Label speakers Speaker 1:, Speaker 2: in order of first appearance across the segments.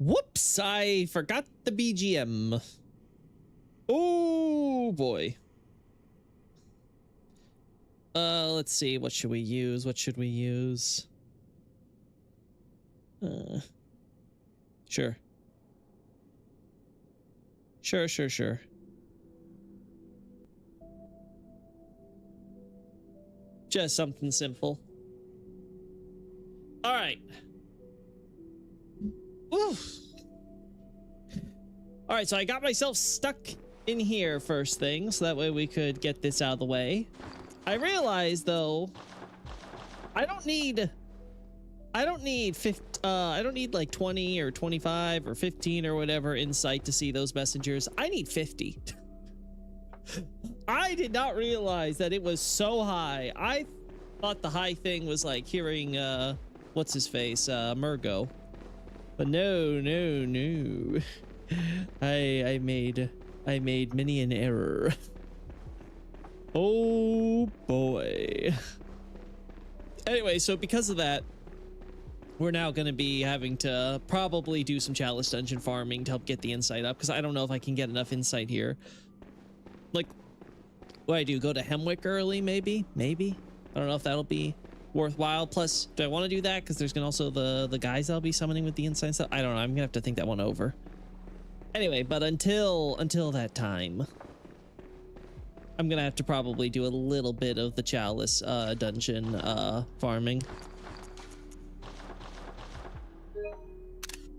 Speaker 1: Whoops, I forgot the BGM. Oh boy. Let's see, what should we use? What should we use? Sure. Sure. Just something simple. All right. Oof. All right, so I got myself stuck in here first thing, so that way we could get this out of the way. I realized though, I don't need like 20 or 25 or 15 or whatever insight to see those messengers. I need 50. I did not realize that it was so high. I thought the high thing was like hearing what's his face, Murgo. But no. I made many an error. Oh boy. Anyway, so because of that, we're now going to be having to probably do some Chalice Dungeon farming to help get the insight up, because I don't know if I can get enough insight here. Like, what do I do? Go to Hemwick early, maybe? I don't know if that'll be worthwhile. Plus, do I want to do that? Because there's gonna also the guys I'll be summoning with the insight stuff. I don't know. I'm gonna have to think that one over. Anyway, but until that time, I'm gonna have to probably do a little bit of the Chalice dungeon farming.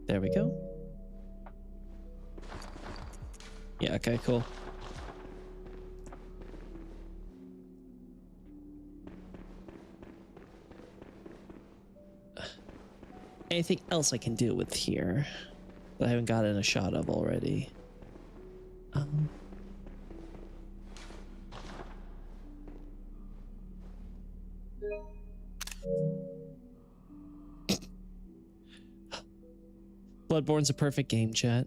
Speaker 1: There we go. Yeah, okay, cool. Anything else I can do with here that I haven't gotten a shot of already? Bloodborne's a perfect game, chat.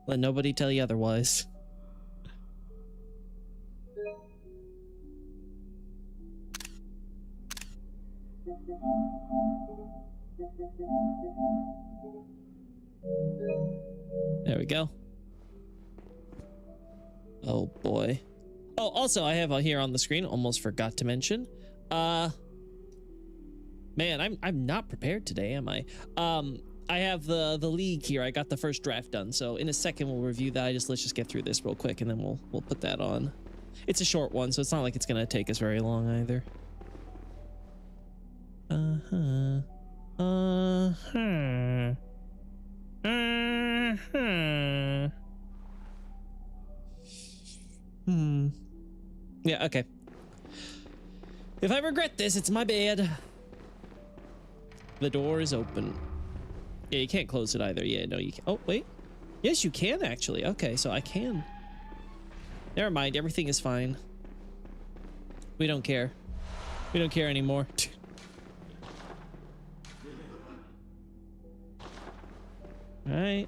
Speaker 1: Let nobody tell you otherwise. There we go. Oh boy. Oh, also I have here on the screen, almost forgot to mention. Man, I'm not prepared today, am I? I have the league here. I got the first draft done, so in a second we'll review that. Let's just get through this real quick, and then we'll put that on. It's a short one, so it's not like it's gonna take us very long either. Yeah, okay. If I regret this, it's my bad. The door is open. Yeah, you can't close it either. Yeah, no, you can't. Oh, wait. Yes, you can actually. Okay, so I can. Never mind. Everything is fine. We don't care. We don't care anymore. All right.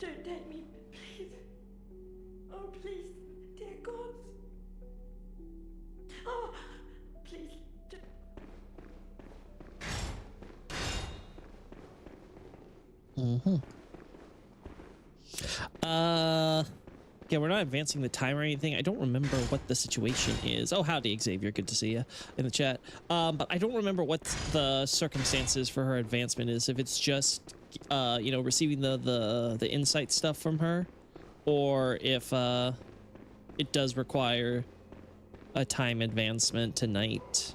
Speaker 2: Don't take me, please. Oh, please, dear God. Oh, please.
Speaker 1: Yeah, we're not advancing the time or anything. I don't remember what the situation is. Oh, howdy, Xavier. Good to see you in the chat. But I don't remember what the circumstances for her advancement is. If it's just, you know, receiving the insight stuff from her, or if it does require a time advancement tonight.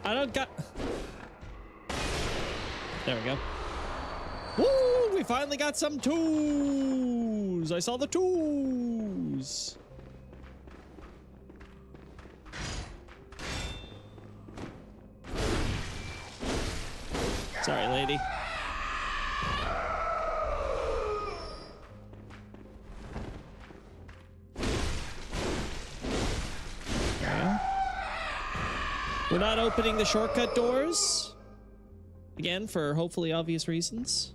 Speaker 1: I don't got... There we go. Woo! We finally got some twos! I saw the twos! Sorry, lady. We're not opening the shortcut doors. Again, for hopefully obvious reasons.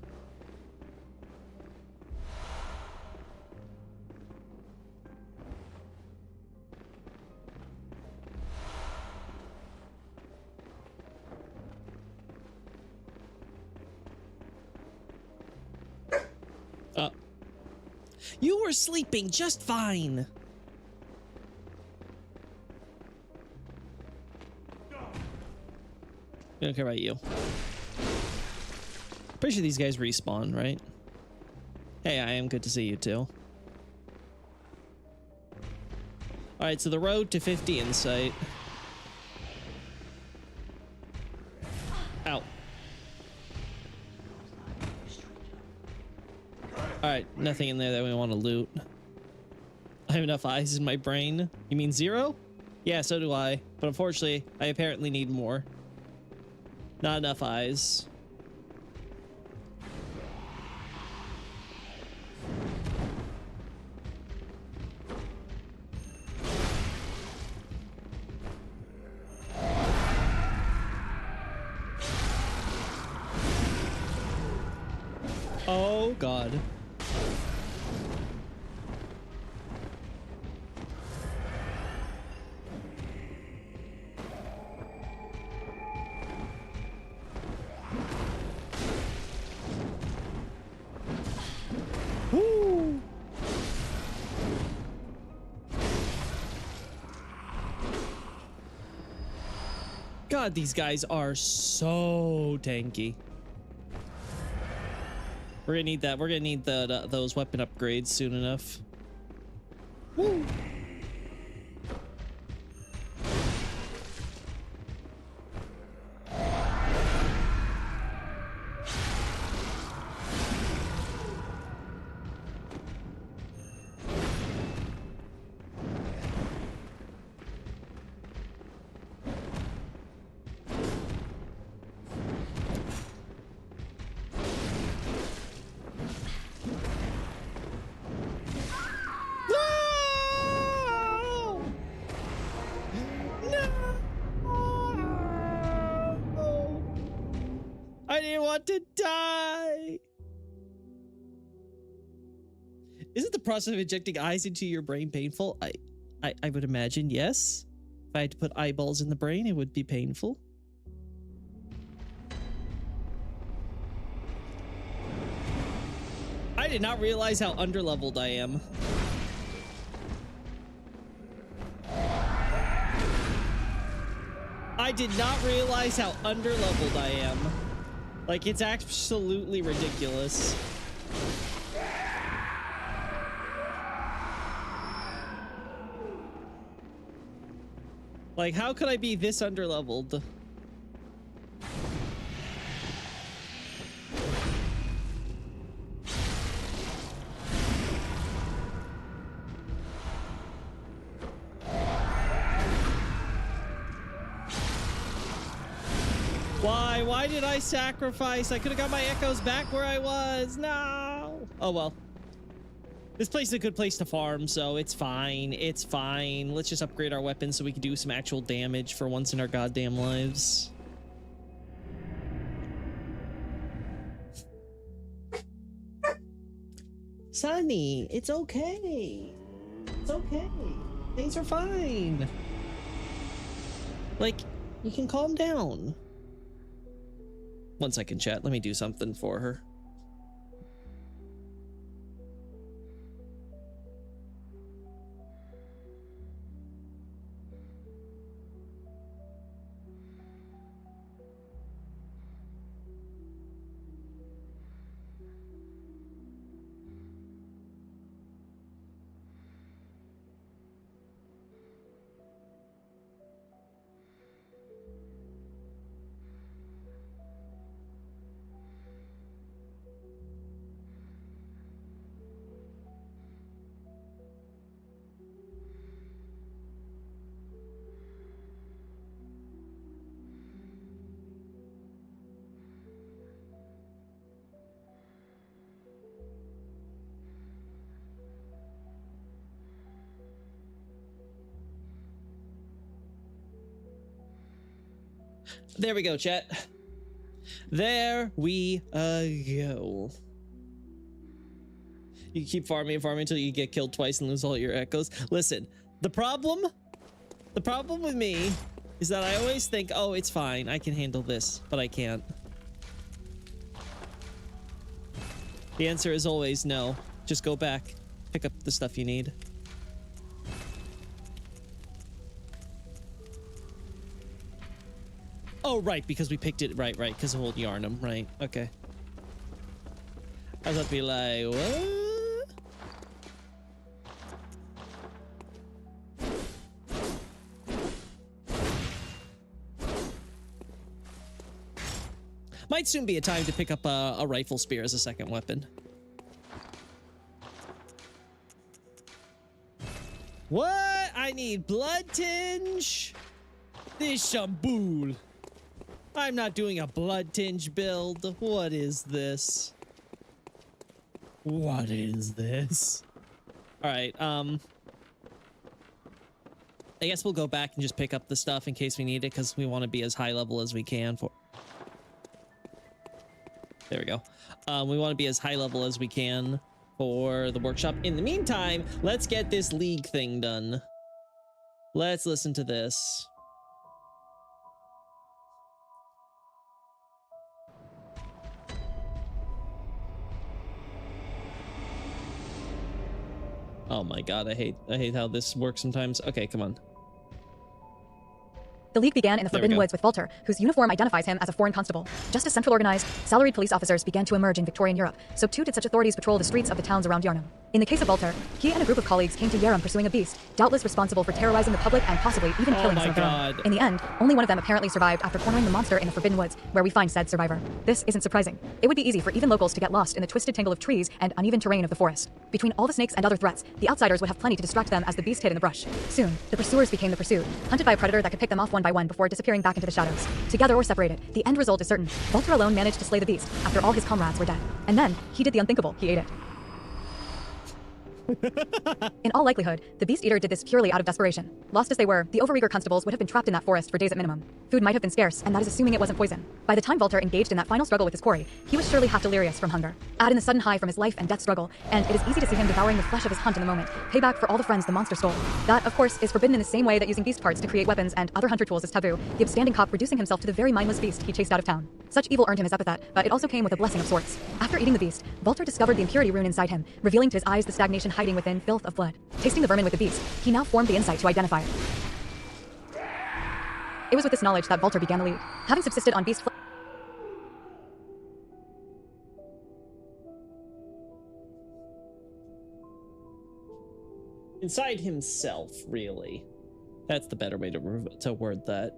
Speaker 1: You were sleeping just fine. We don't care about you. Pretty sure these guys respawn, right? Hey, I am good to see you too. Alright, so the road to 50 insight. Ow. Alright, nothing in there that we want to loot. I have enough eyes in my brain. You mean 0? Yeah, so do I. But unfortunately, I apparently need more. Not enough eyes. Oh, God. Woo! God, these guys are so tanky. We're gonna need that. We're gonna need those weapon upgrades soon enough. Woo! I didn't want to die. Isn't the process of injecting eyes into your brain painful? I would imagine yes. If I had to put eyeballs in the brain, it would be painful. I did not realize how underleveled I am. I did not realize how underleveled I am. Like, it's absolutely ridiculous. Like, how could I be this underleveled? Why did I sacrifice? I could have got my echoes back where I was. No. Oh, well. This place is a good place to farm, so it's fine. It's fine. Let's just upgrade our weapons so we can do some actual damage for once in our goddamn lives. Sonny, it's okay. It's okay. Things are fine. Like, you can calm down. 1 second, chat. Let me do something for her. There we go, chat. There we go. You keep farming and farming until you get killed twice and lose all your echoes. Listen, the problem with me is that I always think, oh, it's fine, I can handle this, but I can't. The answer is always no. Just go back, pick up the stuff you need. Oh, right, because we picked it, right, because of old Yharnam, right, okay. I was about to be like, what? Might soon be a time to pick up a rifle spear as a second weapon. What? I need blood tinge? This shambool. I'm not doing a blood tinge build. What is this? What is this? All right, I guess we'll go back and just pick up the stuff in case we need it, because we want to be as high level as we can for... There we go. We want to be as high level as we can for the workshop. In the meantime, let's get this league thing done. Let's listen to this. Oh my god, I hate how this works sometimes. Okay, come on.
Speaker 3: The League began in the Forbidden Woods with Volter, whose uniform identifies him as a foreign constable. Just as central organized, salaried police officers began to emerge in Victorian Europe, so too did such authorities patrol the streets of the towns around Yharnam. In the case of Volter, he and a group of colleagues came to Yharnam pursuing a beast, doubtless responsible for terrorizing the public and possibly even killing some of their own. In the end, only one of them apparently survived after cornering the monster in the Forbidden Woods, where we find said survivor. This isn't surprising. It would be easy for even locals to get lost in the twisted tangle of trees and uneven terrain of the forest. Between all the snakes and other threats, the outsiders would have plenty to distract them as the beast hid in the brush. Soon, the pursuers became the pursued, hunted by a predator that could pick them off one by one before disappearing back into the shadows. Together or separated, the end result is certain. Volter alone managed to slay the beast after all his comrades were dead. And then, he did the unthinkable, he ate it. In all likelihood, the Beast Eater did this purely out of desperation. Lost as they were, the overeager constables would have been trapped in that forest for days at minimum. Food might have been scarce, and that is assuming it wasn't poison. By the time Volter engaged in that final struggle with his quarry, he was surely half delirious from hunger. Add in the sudden high from his life and death struggle, and it is easy to see him devouring the flesh of his hunt in the moment, payback for all the friends the monster stole. That, of course, is forbidden in the same way that using beast parts to create weapons and other hunter tools is taboo, the upstanding cop reducing himself to the very mindless beast he chased out of town. Such evil earned him his epithet, but it also came with a blessing of sorts. After eating the beast, Volter discovered the impurity rune inside him, revealing to his eyes the stagnation hiding within filth of blood. Tasting the vermin with the beast, he now formed the insight to identify it. It was with this knowledge that Volter began the lead. Having subsisted on beast flesh.
Speaker 1: Inside himself, really. That's the better way to word that.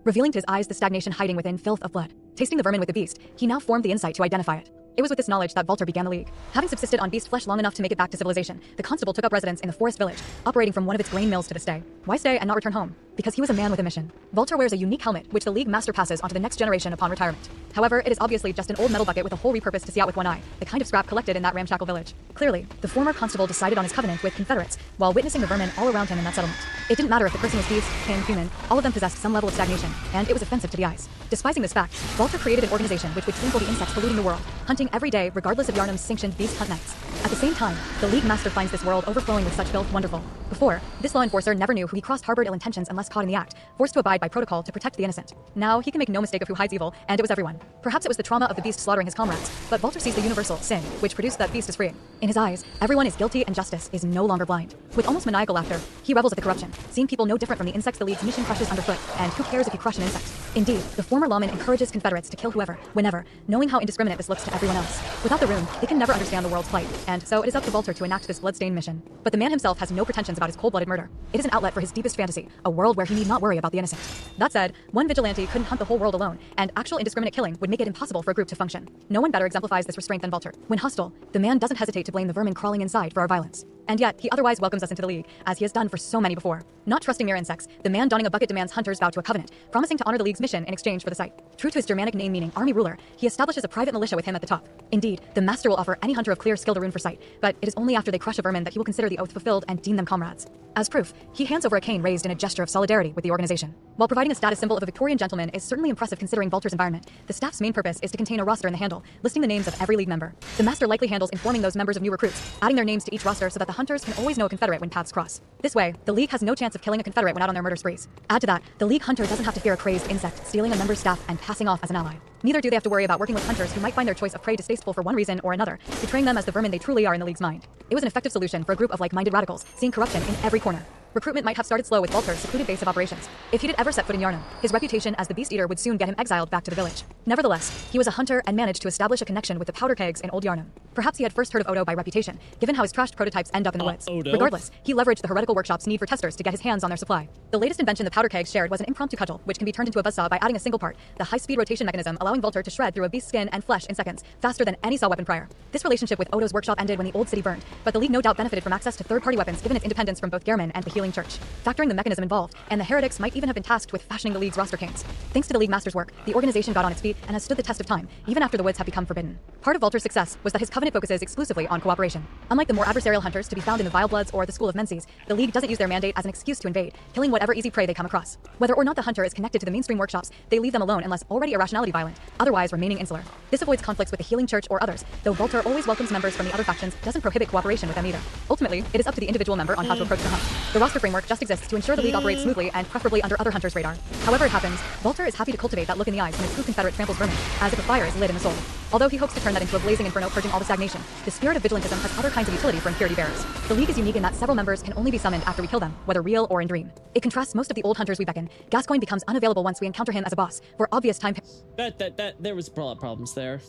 Speaker 3: Revealing to his eyes the stagnation hiding within filth of blood. Tasting the vermin with the beast, he now formed the insight to identify it. It was with this knowledge that Volter began the League. Having subsisted on beast flesh long enough to make it back to civilization, the constable took up residence in the forest village, operating from one of its grain mills to this day. Why stay and not return home? Because he was a man with a mission. Volter wears a unique helmet, which the League master passes onto the next generation upon retirement. However, it is obviously just an old metal bucket with a hole repurposed to see out with one eye, the kind of scrap collected in that ramshackle village. Clearly, the former constable decided on his covenant with Confederates while witnessing the vermin all around him in that settlement. It didn't matter if the person was beast, kin, human, all of them possessed some level of stagnation, and it was offensive to the eyes. Despising this fact, Volter created an organization which would trample the insects polluting the world, hunting every day regardless of Yharnam's sanctioned beast hunt nights. At the same time, the League master finds this world overflowing with such filth wonderful. Before, this law enforcer never knew who he crossed harbored ill intentions unless caught in the act, forced to abide by protocol to protect the innocent. Now, he can make no mistake of who hides evil, and it was everyone. Perhaps it was the trauma of the beast slaughtering his comrades, but Volter sees the universal sin, which produced that beast as freeing. In his eyes, everyone is guilty and justice is no longer blind. With almost maniacal laughter, he revels at the corruption, seeing people no different from the insects the League's mission crushes underfoot, and who cares if you crush an insect? Indeed, the former lawman encourages Confederates to kill whoever, whenever, knowing how indiscriminate this looks to everyone else. Without the rune, they can never understand the world's plight, and so it is up to Volter to enact this bloodstained mission. But the man himself has no pretensions about his cold-blooded murder. It is an outlet for his deepest fantasy, a world where he need not worry about the innocent. That said, one vigilante couldn't hunt the whole world alone, and actual indiscriminate killing would make it impossible for a group to function. No one better exemplifies this restraint than Volter. When hostile, the man doesn't hesitate to blame the vermin crawling inside for our violence. And yet, he otherwise welcomes us into the League, as he has done for so many before. Not trusting mere insects, the man donning a bucket demands hunters vow to a covenant, promising to honor the League's mission in exchange for the site. True to his Germanic name meaning army ruler, he establishes a private militia with him at the top. Indeed, the master will offer any hunter of clear skill the rune for sight, but it is only after they crush a vermin that he will consider the oath fulfilled and deem them comrades. As proof, he hands over a cane raised in a gesture of solidarity with the organization. While providing a status symbol of a Victorian gentleman is certainly impressive considering Vaulter's environment, the staff's main purpose is to contain a roster in the handle, listing the names of every League member. The Master likely handles informing those members of new recruits, adding their names to each roster so that the hunters can always know a Confederate when paths cross. This way, the League has no chance of killing a Confederate when out on their murder sprees. Add to that, the League hunter doesn't have to fear a crazed insect stealing a member's staff and passing off as an ally. Neither do they have to worry about working with hunters who might find their choice of prey distasteful for one reason or another, betraying them as the vermin they truly are in the League's mind. It was an effective solution for a group of like-minded radicals, seeing corruption in every corner. Recruitment might have started slow with Vaulter's secluded base of operations. If he did ever set foot in Yharnam, his reputation as the Beast Eater would soon get him exiled back to the village. Nevertheless, he was a hunter and managed to establish a connection with the powder kegs in Old Yharnam. Perhaps he had first heard of Odo by reputation, given how his trashed prototypes end up in the woods.
Speaker 1: Odo?
Speaker 3: Regardless, he leveraged the heretical workshop's need for testers to get his hands on their supply. The latest invention the powder kegs shared was an impromptu cudgel, which can be turned into a buzzsaw by adding a single part, the high-speed rotation mechanism allowing Vaulter to shred through a beast's skin and flesh in seconds, faster than any saw weapon prior. This relationship with Odo's workshop ended when the old city burned, but the League no doubt benefited from access to third-party weapons given its independence from both Gehrman and the Healing Church. Factoring the mechanism involved, and the heretics might even have been tasked with fashioning the League's roster canes. Thanks to the League Master's work, the organization got on its feet and has stood the test of time, even after the woods have become forbidden. Part of Vaulter's success was that his covenant focuses exclusively on cooperation. Unlike the more adversarial hunters to be found in the Vile Bloods or the School of Menses, the League doesn't use their mandate as an excuse to invade, killing whatever easy prey they come across. Whether or not the hunter is connected to the mainstream workshops, they leave them alone unless already irrationality violent, otherwise remaining insular. This avoids conflicts with the Healing Church or others, though Vaulter always welcomes members from the other factions, doesn't prohibit cooperation with them either. Ultimately, it is up to the individual member on how to approach the hunt. The roster framework just exists to ensure the League operates smoothly and preferably under other hunters' radar. However it happens, Vaulter is happy to cultivate that look in the eyes when a true Confederate tramples vermin, as if a fire is lit in the soul. Although he hopes to turn that into a blazing inferno purging all the stagnation, the spirit of vigilantism has other kinds of utility for impurity bearers. The League is unique in that several members can only be summoned after we kill them, whether real or in dream. It contrasts most of the old hunters we beckon. Gascoigne becomes unavailable once we encounter him as a boss, for obvious time.
Speaker 1: There was a lot of problems there.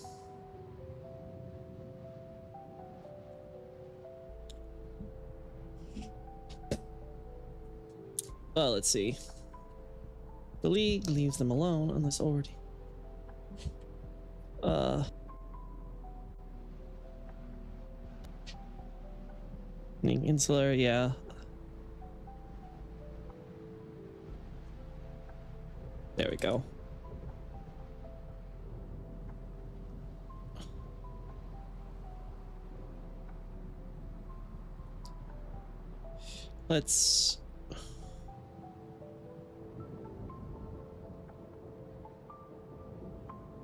Speaker 1: Well, let's see. The League leaves them alone unless already. Insular, yeah. There we go. Let's...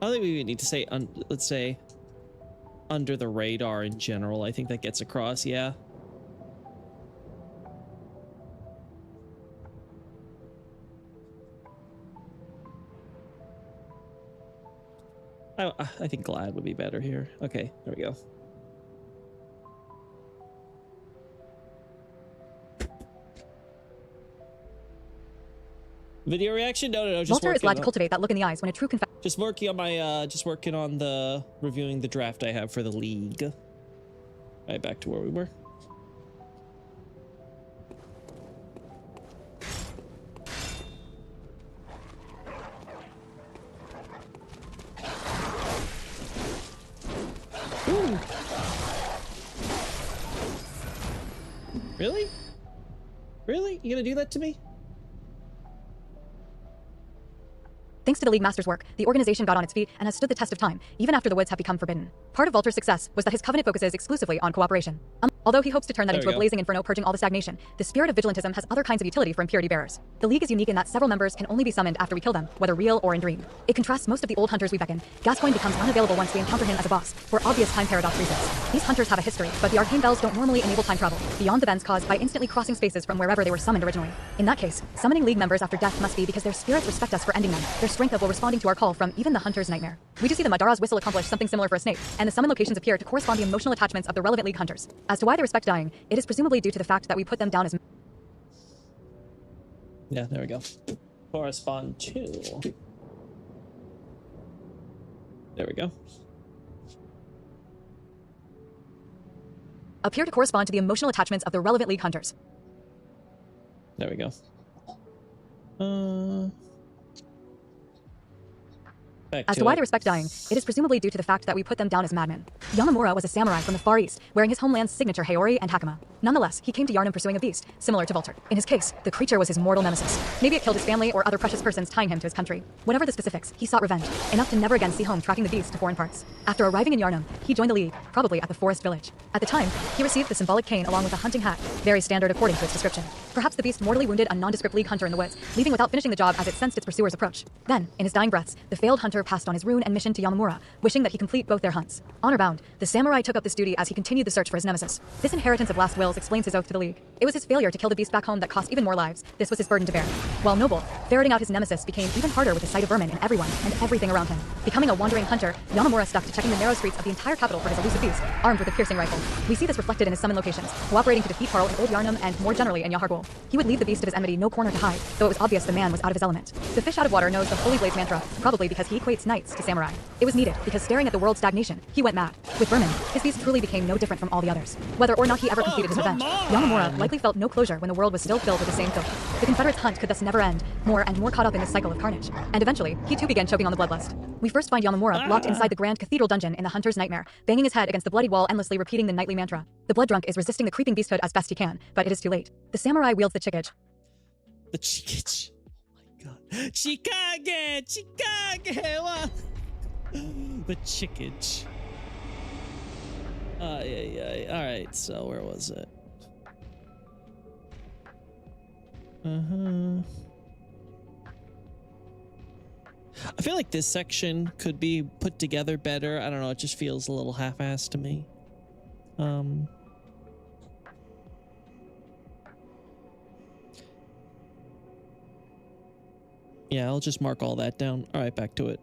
Speaker 1: I don't think we need to say, let's say, under the radar in general. I think that gets across, yeah. I think glad would be better here. Okay, there we go. Video reaction? No. Just
Speaker 3: Vaulter is glad to cultivate that look in the eyes when a true
Speaker 1: Just working on my, reviewing the draft I have for the League. Right, back to where we were. Ooh. Really? Really? You gonna do that to me?
Speaker 3: Thanks to the League Master's work, the organization got on its feet and has stood the test of time, even after the woods have become forbidden. Part of Vaulter's success was that his covenant focuses exclusively on cooperation. Although he hopes to turn that into a blazing inferno purging all the stagnation, the spirit of vigilantism has other kinds of utility for impurity bearers. The League is unique in that several members can only be summoned after we kill them, whether real or in dream. It contrasts most of the old hunters we beckon. Gascoigne becomes unavailable once we encounter him as a boss, for obvious time paradox reasons. These hunters have a history, but the arcane bells don't normally enable time travel, beyond the bends caused by instantly crossing spaces from wherever they were summoned originally. In that case, summoning League members after death must be because their spirits respect us for ending them, their strength of will responding to our call from even the hunter's nightmare. We do see the Madara's whistle accomplish something similar for a snake, and the summon locations appear to correspond the emotional attachments of the relevant League hunters. As to why they respect dying, it is presumably due to the fact that we put them down as...
Speaker 1: Yeah, there we go. Correspond to... There we go.
Speaker 3: Appear to correspond to the emotional attachments of the relevant League hunters.
Speaker 1: There we go.
Speaker 3: As to why they respect dying, it is presumably due to the fact that we put them down as madmen. Yamamura was a samurai from the Far East, wearing his homeland's signature Haori and Hakama. Nonetheless, he came to Yharnam pursuing a beast, similar to Vaulter. In his case, the creature was his mortal nemesis. Maybe it killed his family or other precious persons tying him to his country. Whatever the specifics, he sought revenge, enough to never again see home tracking the beast to foreign parts. After arriving in Yharnam, he joined the League, probably at the forest village. At the time, he received the symbolic cane along with a hunting hat, very standard according to its description. Perhaps the beast mortally wounded a nondescript league hunter in the woods, leaving without finishing the job as it sensed its pursuer's approach. Then, in his dying breaths, the failed hunter passed on his rune and mission to Yamamura, wishing that he complete both their hunts. Honor-bound, the samurai took up this duty as he continued the search for his nemesis. This inheritance of last wills explains his oath to the league. It was his failure to kill the beast back home that cost even more lives. This was his burden to bear. While noble, ferreting out his nemesis became even harder with the sight of vermin in everyone and everything around him. Becoming a wandering hunter, Yamamura stuck to checking the narrow streets of the entire capital for his elusive beast, armed with a piercing rifle. We see this reflected in his summon locations, cooperating to defeat Pearl in Old Yarnum and more generally in Yahargul. He would leave the beast of his enmity no corner to hide, though it was obvious the man was out of his element. The fish out of water knows the Holy Blades mantra, probably because he equates knights to samurai. It was needed because staring at the world's stagnation, he went mad. With vermin, his beast truly became no different from all the others. Whether or not he ever completed his revenge, Yamamura likely felt no closure when the world was still filled with the same filth. The Confederates' hunt could thus never end, more and more caught up in this cycle of carnage. And eventually, he too began choking on the bloodlust. We first find Yamamura locked inside the Grand Cathedral dungeon in the Hunter's Nightmare, banging his head against the bloodied wall endlessly repeating the nightly mantra. The blood drunk is resisting the creeping beasthood as best he can, but it is too late. The samurai wields the chikage.
Speaker 1: The Chikage. Oh my god. Chikage! Chikage! What? The Chikage. Yeah. Alright, so where was it? I feel like this section could be put together better. I don't know, it just feels a little half-assed to me. Yeah, I'll just mark all that down. All right, back to it.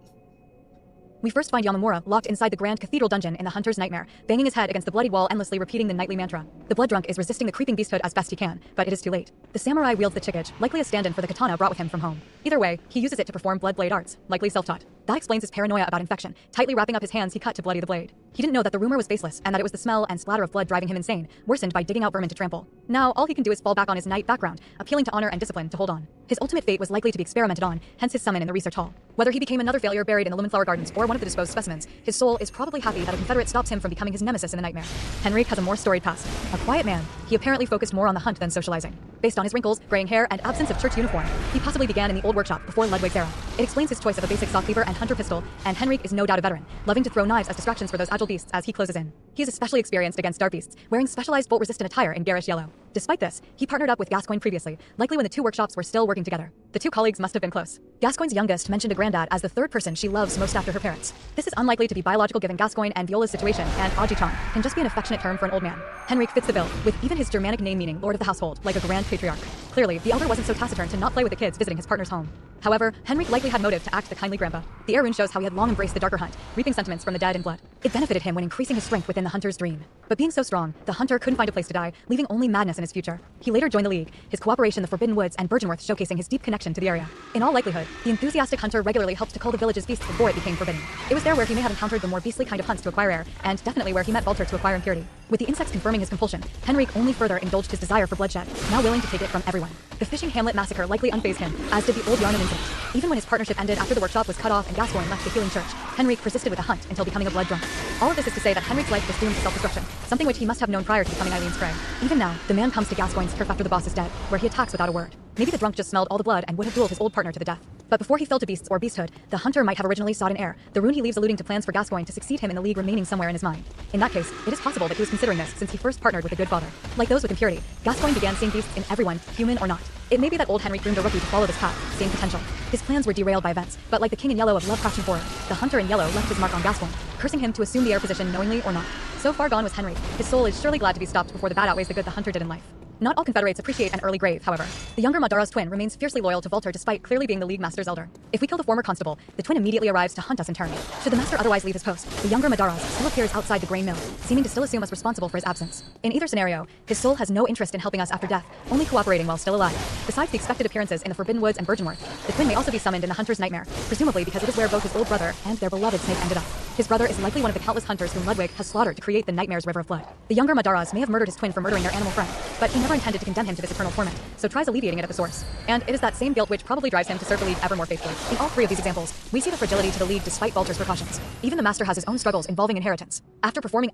Speaker 3: We first find Yamamura locked inside the Grand Cathedral dungeon in the Hunter's Nightmare, banging his head against the bloodied wall endlessly repeating the nightly mantra. The blood drunk is resisting the creeping beasthood as best he can, but it is too late. The samurai wields the chikage, likely a stand-in for the katana brought with him from home. Either way, he uses it to perform blood blade arts, likely self-taught. That explains his paranoia about infection, tightly wrapping up his hands he cut to bloody the blade. He didn't know that the rumor was baseless and that it was the smell and splatter of blood driving him insane, worsened by digging out vermin to trample. Now, all he can do is fall back on his knight background, appealing to honor and discipline to hold on. His ultimate fate was likely to be experimented on, hence his summon in the research hall. Whether he became another failure buried in the Lumenflower Gardens or one of the disposed specimens, his soul is probably happy that a Confederate stops him from becoming his nemesis in the nightmare. Henrik has a more storied past. A quiet man, he apparently focused more on the hunt than socializing. Based on his wrinkles, graying hair, and absence of church uniform, he possibly began in the old workshop before Ludwig's era. It explains his choice of a basic saw cleaver and hunter pistol, and Henrik is no doubt a veteran, loving to throw knives as distractions for those agile beasts as he closes in. He is especially experienced against dark beasts, wearing specialized bolt-resistant attire in garish yellow. Despite this, he partnered up with Gascoigne previously, likely when the two workshops were still working together. The two colleagues must have been close. Gascoigne's youngest mentioned a granddad as the third person she loves most after her parents. This is unlikely to be biological given Gascoigne and Viola's situation, and Aji-chan can just be an affectionate term for an old man. Henrik fits the bill, with even his Germanic name meaning lord of the household, like a grand patriarch. Clearly, the elder wasn't so taciturn to not play with the kids visiting his partner's home. However, Henrik likely had motive to act the kindly grandpa. The air rune shows how he had long embraced the darker hunt, reaping sentiments from the dead in blood. It benefited him when increasing his strength within the hunter's dream. But being so strong, the hunter couldn't find a place to die, leaving only madness in his future. He later joined the League, his cooperation in the Forbidden Woods and Byrgenworth showcasing his deep connection to the area. In all likelihood, the enthusiastic hunter regularly helped to cull the village's beasts before it became forbidden. It was there where he may have encountered the more beastly kind of hunts to acquire air, and definitely where he met Walter to acquire impurity. With the insects confirming his compulsion, Henrik only further indulged his desire for bloodshed, now willing to take it from everyone. The fishing hamlet massacre likely unfazed him, as did the old Yarnum incident. Even when his partnership ended after the workshop was cut off and Gascoigne left the healing church, Henrik persisted with the hunt until becoming a blood drunk. All of this is to say that Henrik's life was doomed to self-destruction, something which he must have known prior to becoming Eileen's prey. Even now, the man comes to Gascoigne's turf after the boss is dead, where he attacks without a word. Maybe the drunk just smelled all the blood and would have dueled his old partner to the death. But before he fell to beasts or beasthood, the hunter might have originally sought an heir, the rune he leaves alluding to plans for Gascoigne to succeed him in the League remaining somewhere in his mind. In that case, it is possible that he was considering this since he first partnered with a good father. Like those with impurity, Gascoigne began seeing beasts in everyone, human or not. It may be that old Henrik groomed a rookie to follow this path, same potential. His plans were derailed by events, but like the King in Yellow of Lovecraftian horror, the hunter in yellow left his mark on Gascoigne, cursing him to assume the heir position knowingly or not. So far gone was Henrik. His soul is surely glad to be stopped before the bad outweighs the good the hunter did in life. Not all Confederates appreciate an early grave, however. The younger Madara's twin remains fiercely loyal to Walter despite clearly being the League Master's elder. If we kill the former constable, the twin immediately arrives to hunt us in turn. Should the Master otherwise leave his post, the younger Madara's still appears outside the grain mill, seeming to still assume us responsible for his absence. In either scenario, his soul has no interest in helping us after death, only cooperating while still alive. Besides the expected appearances in the Forbidden Woods and Byrgenworth, the twin may also be summoned in the Hunter's Nightmare, presumably because it is where both his old brother and their beloved snake ended up. His brother is likely one of the countless hunters whom Ludwig has slaughtered to create the Nightmare's River of Blood. The younger Madaras may have murdered his twin for murdering their animal friend, but he never intended to condemn him to this eternal torment, so tries alleviating it at the source. And it is that same guilt which probably drives him to serve the League ever more faithfully. In all three of these examples, we see the fragility to the League despite Walter's precautions. Even the Master has his own struggles involving inheritance. After performing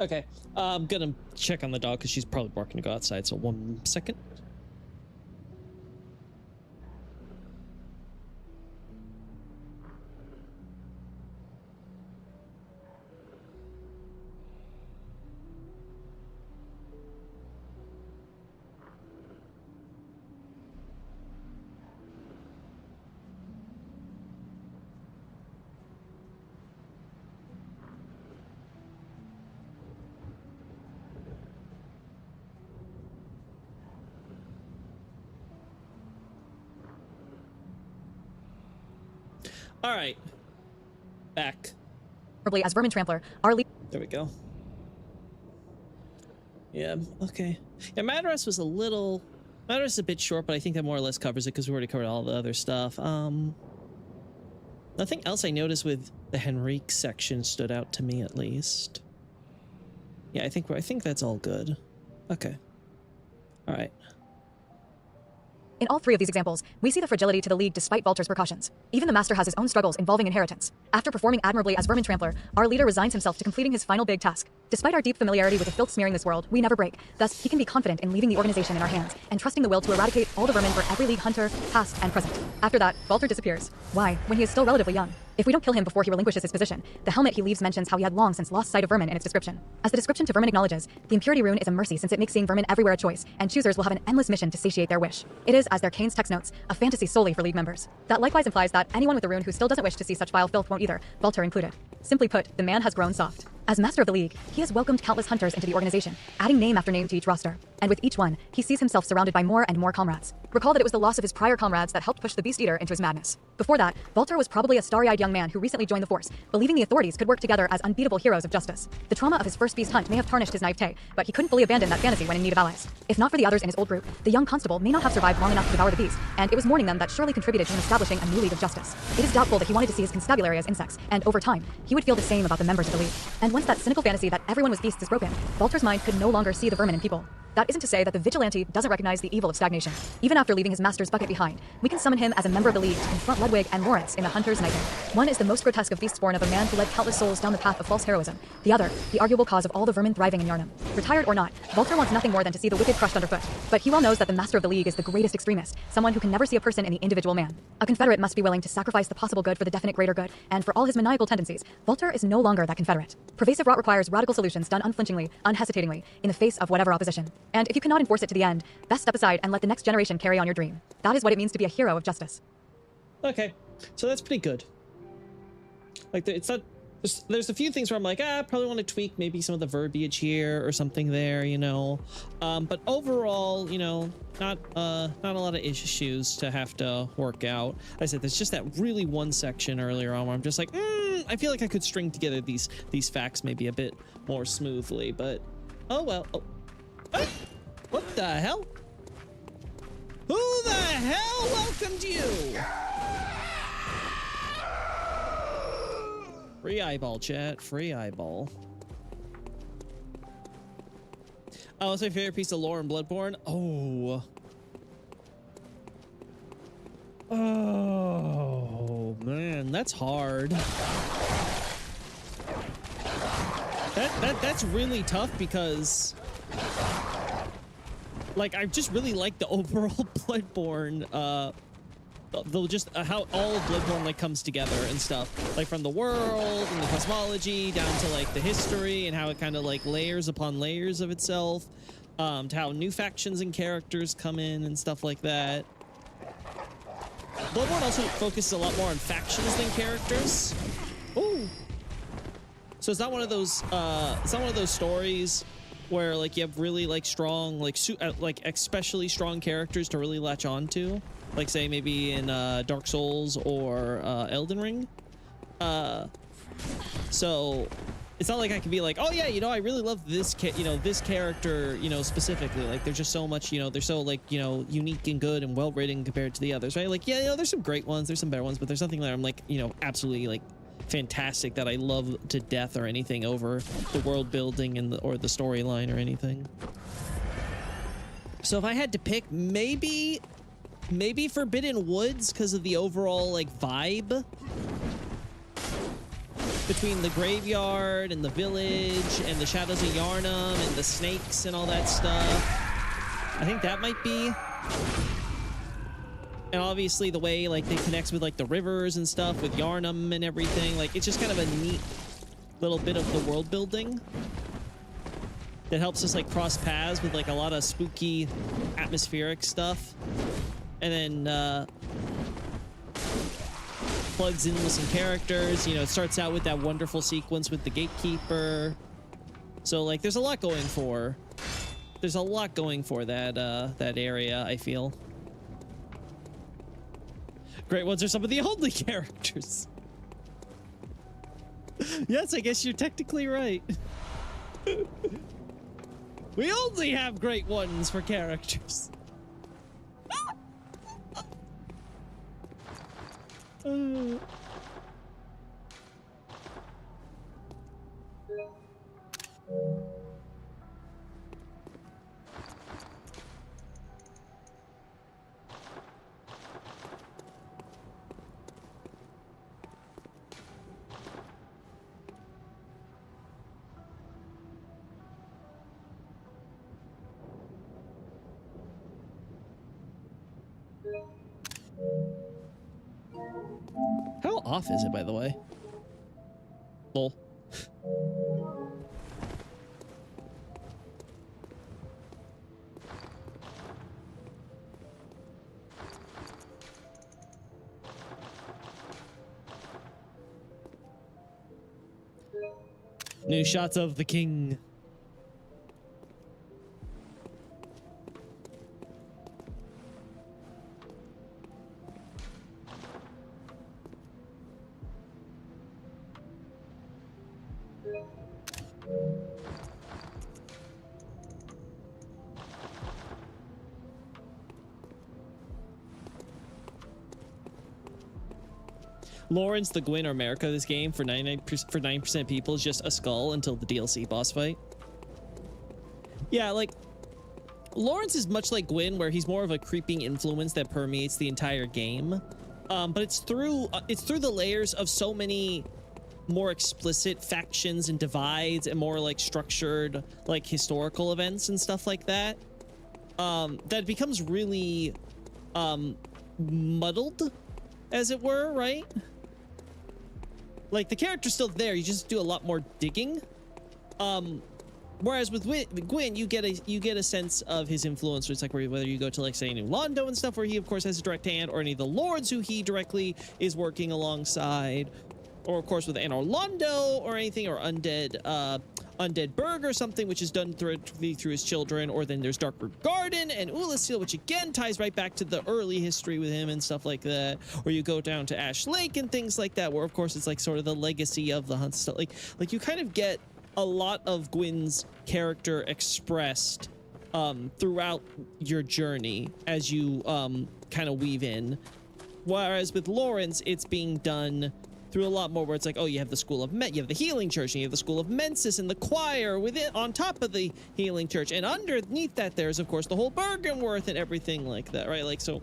Speaker 1: Okay, I'm gonna check on the dog because she's probably barking to go outside, so 1 second. All right. Back.
Speaker 3: As Vermin Trampler, our lead.
Speaker 1: There we go. Yeah, okay. Yeah, Madaras was a little... Madaras is a bit short, but I think that more or less covers it because we already covered all the other stuff. Nothing else I noticed with the Henrique section stood out to me, at least. Yeah, I think that's all good. Okay. All right.
Speaker 3: In all three of these examples, we see the fragility to the League despite Vulture's precautions. Even the Master has his own struggles involving inheritance. After performing admirably as Vermin Trampler, our leader resigns himself to completing his final big task. Despite our deep familiarity with the filth smearing this world, we never break. Thus, he can be confident in leaving the organization in our hands and trusting the will to eradicate all the vermin for every League hunter, past and present. After that, Vulture disappears. Why? When he is still relatively young. If we don't kill him before he relinquishes his position, the helmet he leaves mentions how he had long since lost sight of vermin in its description. As the description to vermin acknowledges, the impurity rune is a mercy since it makes seeing vermin everywhere a choice, and choosers will have an endless mission to satiate their wish. It is, as their Kane's text notes, a fantasy solely for League members. That likewise implies that anyone with the rune who still doesn't wish to see such vile filth won't either, Vulture included. Simply put, the man has grown soft. As Master of the League, he has welcomed countless hunters into the organization, adding name after name to each roster. And with each one, he sees himself surrounded by more and more comrades. Recall that it was the loss of his prior comrades that helped push the Beast Eater into his madness. Before that, Vulture was probably a starry-eyed young man who recently joined the force, believing the authorities could work together as unbeatable heroes of justice. The trauma of his first beast hunt may have tarnished his naivete, but he couldn't fully abandon that fantasy when in need of allies. If not for the others in his old group, the young constable may not have survived long enough to devour the beast, and it was mourning them that surely contributed to him establishing a new League of Justice. It is doubtful that he wanted to see his constabulary as insects, and over time, he would feel the same about the members of the League. And once that cynical fantasy that everyone was beasts is broken, Vulture's mind could no longer see the vermin in people. That isn't to say that the vigilante doesn't recognize the evil of stagnation. Even after leaving his master's bucket behind, we can summon him as a member of the League to confront Ludwig and Lawrence in the Hunter's Nightmare. One is the most grotesque of beasts born of a man who led countless souls down the path of false heroism. The other, the arguable cause of all the vermin thriving in Yharnam. Retired or not, Vulture wants nothing more than to see the wicked crushed underfoot. But he well knows that the Master of the League is the greatest extremist, someone who can never see a person in the individual man. A Confederate must be willing to sacrifice the possible good for the definite greater good, and for all his maniacal tendencies, Vulture is no longer that Confederate. Pervasive rot requires radical solutions done unflinchingly, unhesitatingly, in the face of whatever opposition. And if you cannot enforce it to the end, best step aside and let the next generation carry on your dream. That is what it means to be a hero of justice.
Speaker 1: Okay, so that's pretty good. Like, it's not... There's a few things where I'm like, I probably want to tweak maybe some of the verbiage here or something there, you know. But overall, you know, not a lot of issues to have to work out. Like I said, there's just that really one section earlier on where I'm just like, I feel like I could string together these facts maybe a bit more smoothly, but oh well. Oh. Ah! What the hell? Who the hell welcomed you? Free eyeball, chat. Free eyeball. Oh, it's my favorite piece of lore in Bloodborne. Oh. Oh, man. That's hard. That's really tough because... like, I just really like the overall Bloodborne, how all of Bloodborne like comes together and stuff, like from the world and the cosmology down to like the history and how it kind of like layers upon layers of itself, to how new factions and characters come in and stuff like that. Bloodborne also focuses a lot more on factions than characters. Ooh. So it's not one of those stories where like you have really like strong like especially strong characters to really latch on to, like say maybe in Dark Souls or Elden Ring. So it's not like I can be like, oh yeah, you know, I really love this this character, you know, specifically. Like they're just so much, you know, they're so like, you know, unique and good and well written compared to the others, right? Like, yeah, you know, there's some great ones, there's some better ones, but there's nothing that I'm like, you know, absolutely like fantastic that I love to death or anything over the world building and or the storyline or anything. So if I had to pick, maybe Forbidden Woods because of the overall like vibe between the graveyard and the village and the Shadows of Yharnam and the snakes and all that stuff. I think that might be. And obviously the way like they connects with like the rivers and stuff with Yharnam and everything, like it's just kind of a neat little bit of the world building that helps us like cross paths with like a lot of spooky atmospheric stuff, and then plugs in with some characters. You know, it starts out with that wonderful sequence with the gatekeeper, so like there's a lot going for that area, I feel. Great ones are some of the only characters. Yes, I guess you're technically right. We only have great ones for characters. How off is it, by the way? Lol. New shots of the king. Lawrence, the Gwyn, or America this game for 9% people is just a skull until the DLC boss fight. Yeah, like Lawrence is much like Gwyn, where he's more of a creeping influence that permeates the entire game. But it's through the layers of so many more explicit factions and divides and more like structured like historical events and stuff like that, that it becomes really muddled, as it were, right? Like the character's still there, you just do a lot more digging. Whereas with Gwyn, you get a sense of his influence. It's like whether you go to like say New Londo and stuff, where he of course has a direct hand, or any of the lords who he directly is working alongside, or of course with Anor Londo or anything, or Undead Burg or something, which is done through his children. Or then there's Darkroot Garden and Oolacile, which again ties right back to the early history with him and stuff like that. Or you go down to Ash Lake and things like that, where of course it's like sort of the legacy of the hunt stuff. Like you kind of get a lot of Gwyn's character expressed throughout your journey as you kind of weave in. Whereas with Lawrence, it's being done through a lot more, where it's like, oh, you have the School of you have the Healing Church, and you have the School of Mensis and the choir within on top of the Healing Church, and underneath that there's of course the whole Byrgenwerth and everything like that, right? Like, so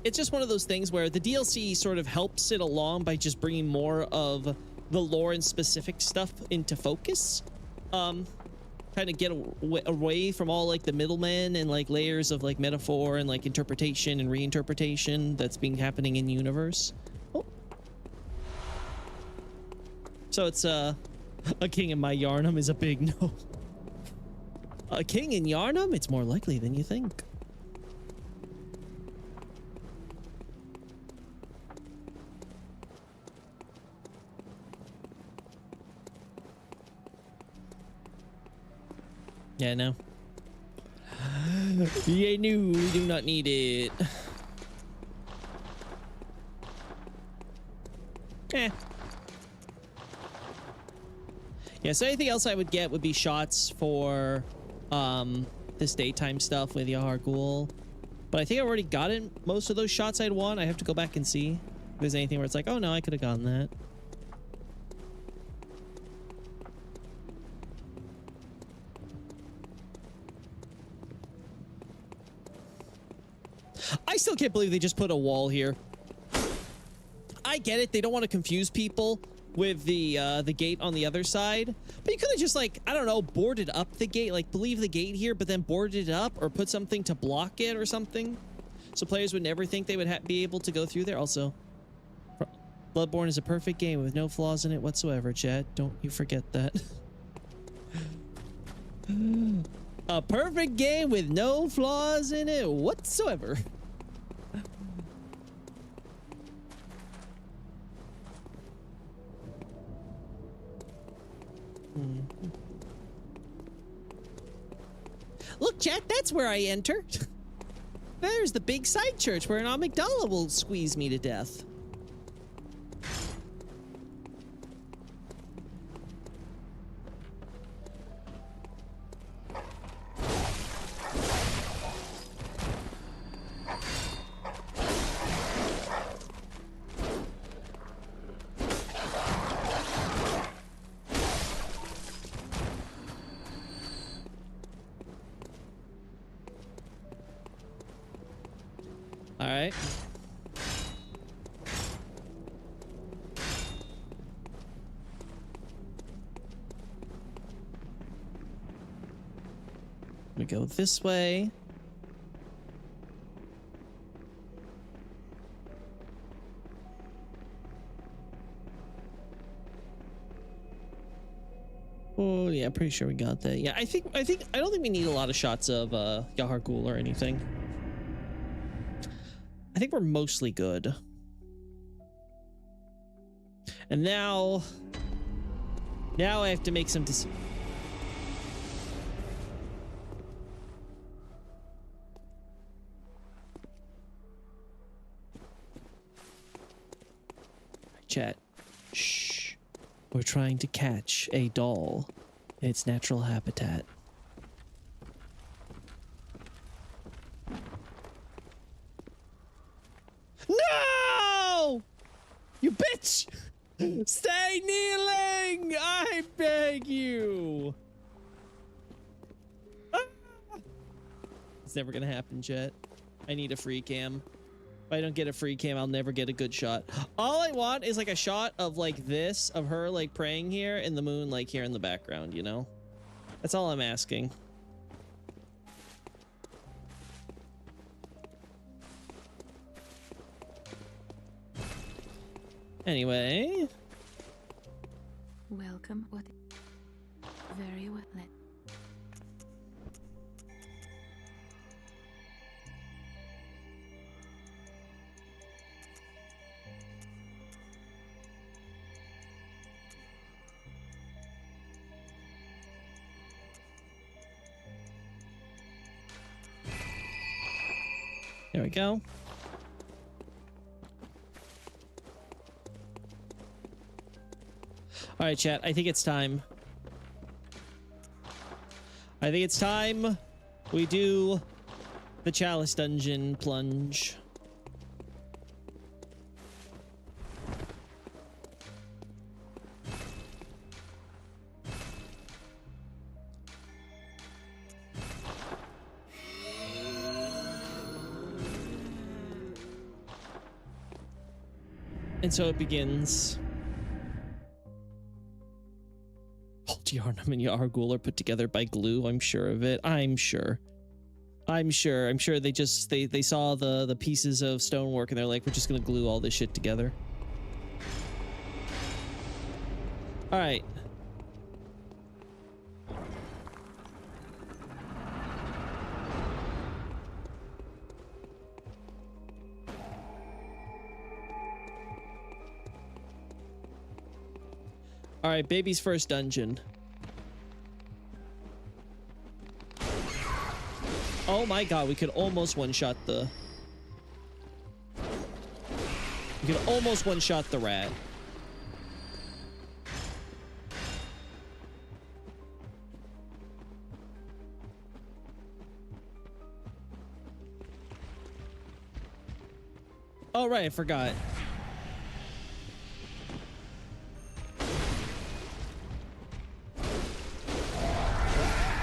Speaker 1: it's just one of those things where the DLC sort of helps it along by just bringing more of the Lawrence specific stuff into focus, kind of get away from all like the middlemen and like layers of like metaphor and like interpretation and reinterpretation that's been happening in universe. Oh. So it's a king in my Yharnam is a big no. A king in Yharnam? It's more likely than you think. Yeah, no. Yeah, no, we do not need it. Eh. Yeah, so anything else I would get would be shots for this daytime stuff with Yahar Ghul. But I think I already gotten most of those shots I'd want. I have to go back and see if there's anything where it's like, oh no, I could have gotten that. I still can't believe they just put a wall here. I get it, they don't want to confuse people with the gate on the other side, but you could have just, like, I don't know, boarded up the gate, like leave the gate here but then boarded it up, or put something to block it or something, so players would never think they would be able to go through there. Also, Bloodborne is a perfect game with no flaws in it whatsoever, chat. Don't you forget that. A perfect game with no flaws in it whatsoever. Look, chat, that's where I enter. There's the big side church where an amygdala will squeeze me to death. We go this way. Oh yeah, pretty sure we got that. Yeah, I don't think we need a lot of shots of Yahar Ghul or anything. I think we're mostly good. And now I have to make some chat. Shh. We're trying to catch a doll in its natural habitat. No! You bitch! Stay kneeling! I beg you! Ah! It's never gonna happen, chat. I need a free cam. If I don't get a free cam, I'll never get a good shot. All I want is like a shot of like this, of her like praying here and the moon like here in the background, you know? That's all I'm asking. Anyway.
Speaker 4: Welcome. What? Very well.
Speaker 1: There we go. All right, chat. I think it's time. I think it's time we do the Chalice Dungeon plunge. And so it begins. Yarnum and Yahar Ghul are put together by glue. I'm sure of it. I'm sure they just they saw the pieces of stonework and they're like, we're just gonna glue all this shit together. All right. All right, baby's first dungeon. Oh my god, we could almost one-shot the... We could almost one-shot the rat. Oh right, I forgot.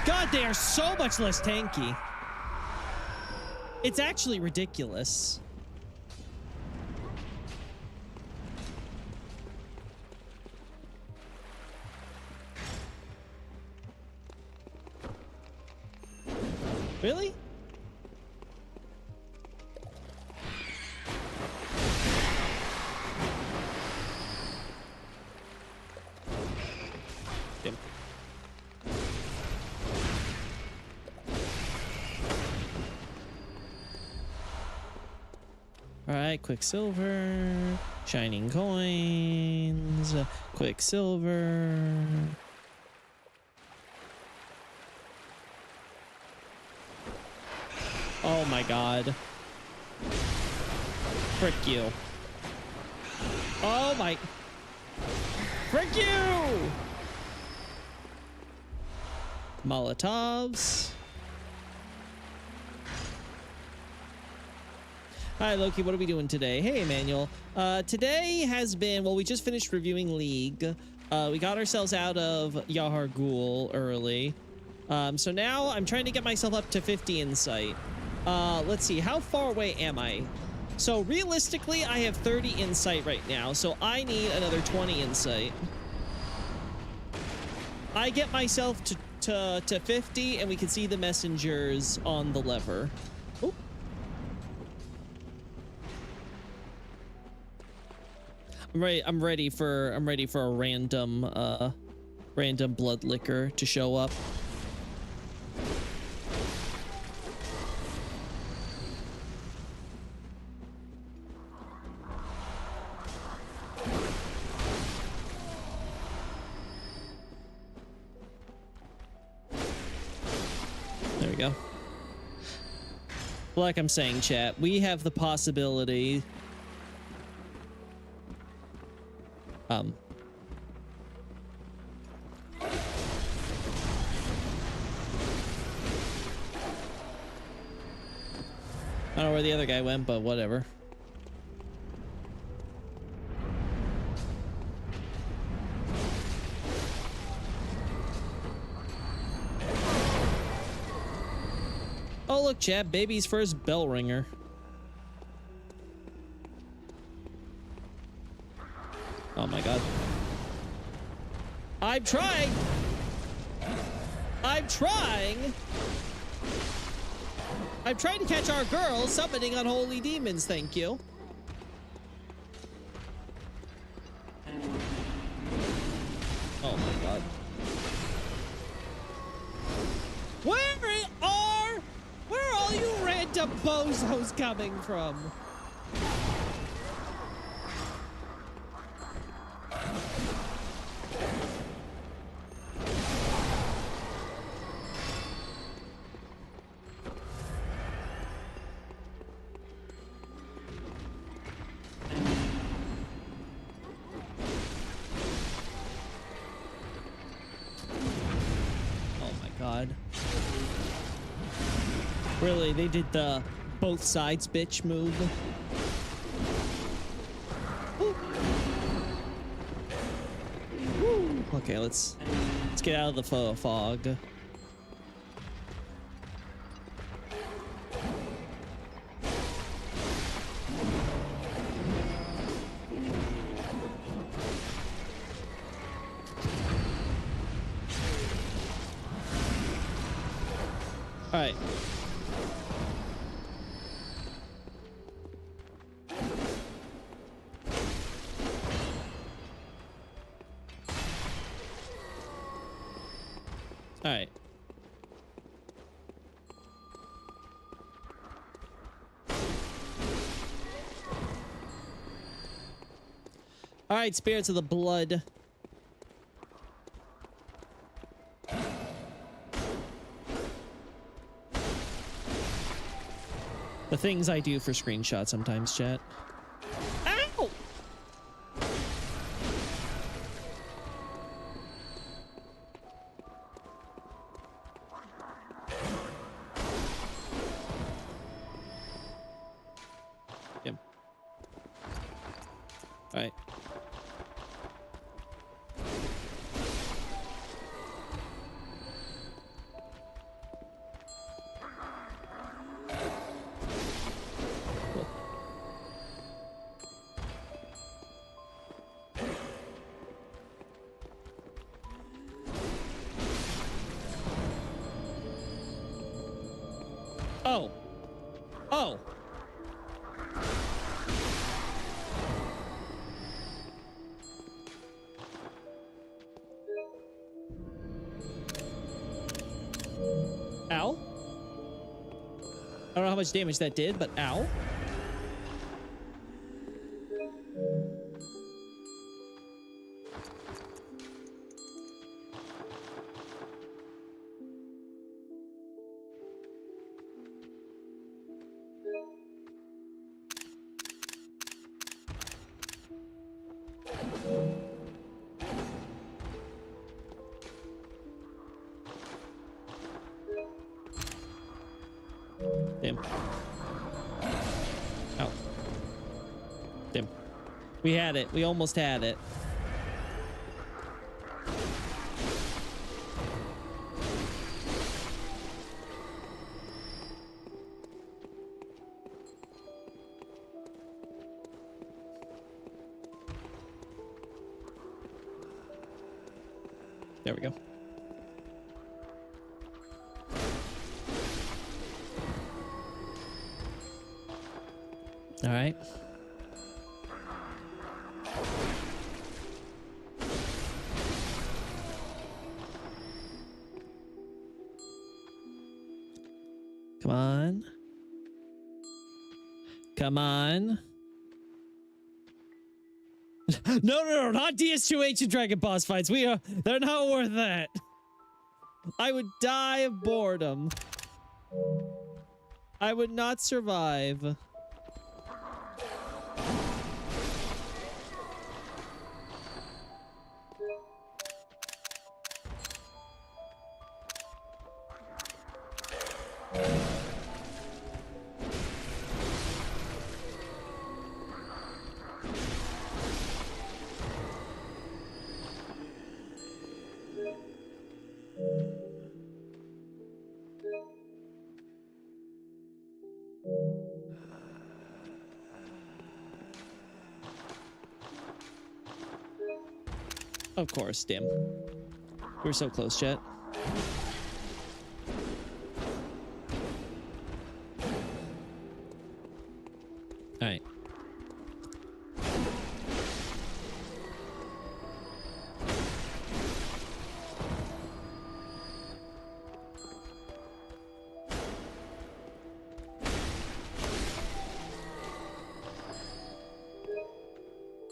Speaker 1: God, they are so much less tanky. It's actually ridiculous. Really? Alright, Quicksilver, shining coins, Quicksilver. Oh my god. Frick you. Oh my... Frick you! Molotovs. Hi Loki, what are we doing today? Hey Emmanuel. Today has been, well, we just finished reviewing League. We got ourselves out of Yahar Ghul early. So now I'm trying to get myself up to 50 insight. Let's see, how far away am I? So realistically, I have 30 insight right now, so I need another 20 insight. I get myself to to 50, and we can see the messengers on the lever. Oh. I'm ready for a random blood liquor to show up. There we go. Like I'm saying, chat, we have the possibility I don't know where the other guy went, but whatever. Oh, look, chat, baby's first bell ringer. Oh my god. I'm trying! I'm trying! I'm trying to catch our girl summoning unholy demons, thank you. Oh my god. Where are all you random bozos coming from? Really, they did the both sides bitch move. Woo. Woo. Okay, let's get out of the fog. All right. All right. All right, spirits of the blood. The things I do for screenshots sometimes, chat. Ow! Yep. All right. Oh. Oh. Ow. I don't know how much damage that did, but ow. Damn. Ow. Damn. We had it. We almost had it. There we go. All right. Come on. Come on. No, not DS2 Ancient Dragon boss fights. They're not worth that. I would die of boredom. I would not survive. Of course, damn. We're so close, chat. All right.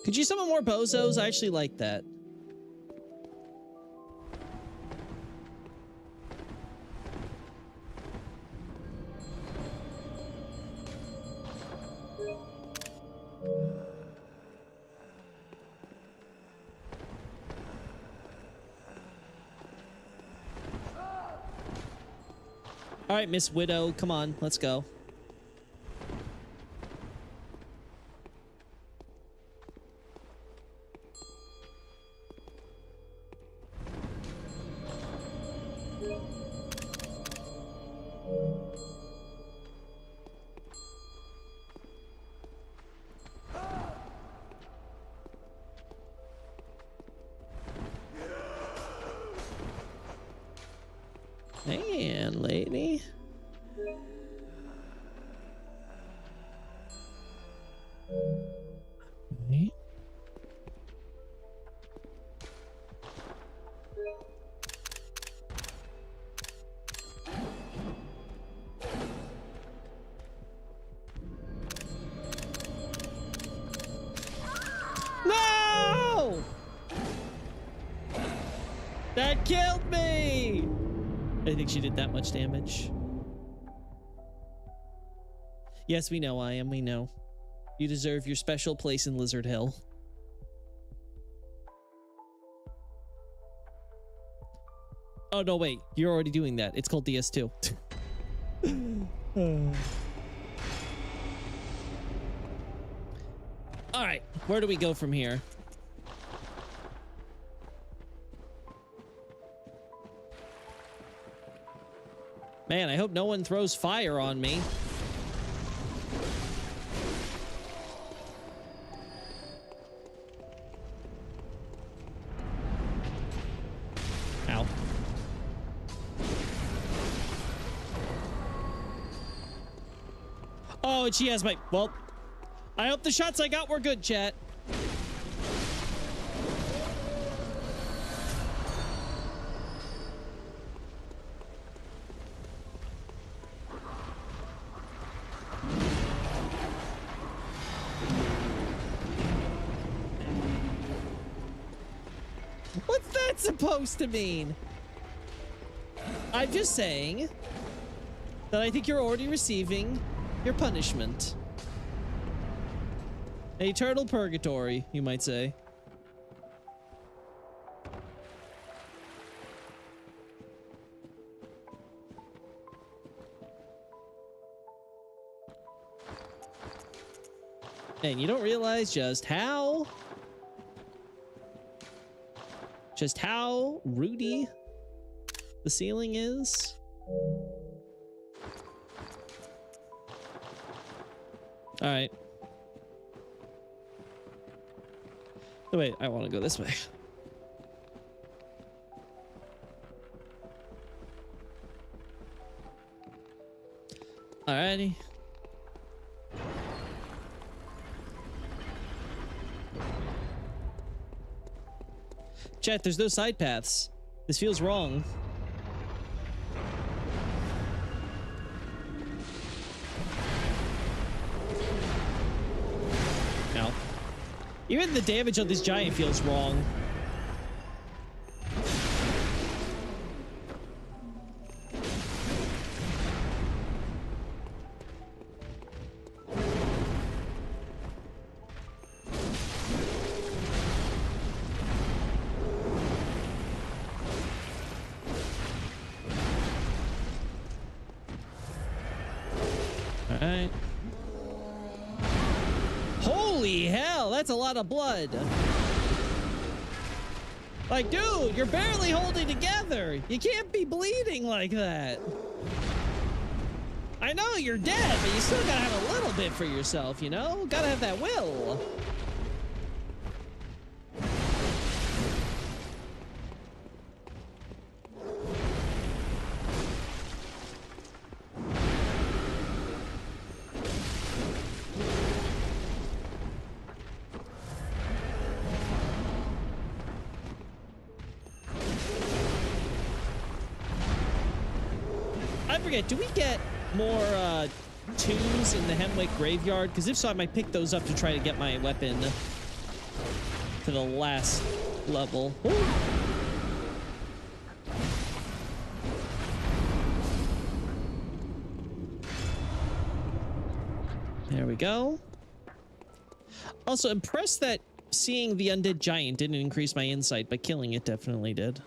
Speaker 1: Could you summon more bozos? I actually like that. All right, Miss Widow, come on, let's go. Man, lady. Okay. No! That killed me! I think she did that much damage. Yes, we know, I am. We know. You deserve your special place in Lizard Hill. Oh, no, wait. You're already doing that. It's called DS2. All right. Where do we go from here? Man, I hope no one throws fire on me. Ow. Oh, and she has my... Well, I hope the shots I got were good, chat. What's that supposed to mean? I'm just saying that I think you're already receiving your punishment. An eternal purgatory, you might say. And you don't realize just how rooty the ceiling is. All right. Oh, wait, I want to go this way. Alrighty. Chat, there's no side paths. This feels wrong. No. Even the damage on this giant feels wrong. Alright. Holy hell, that's a lot of blood. Like, dude, you're barely holding together. You can't be bleeding like that. I know you're dead, but you still gotta have a little bit for yourself, you know? Gotta have that will. I forget, do we get more twos in the Hemwick graveyard? Because if so, I might pick those up to try to get my weapon to the last level. Ooh. There we go. Also, impressed that seeing the undead giant didn't increase my insight, but killing it definitely did.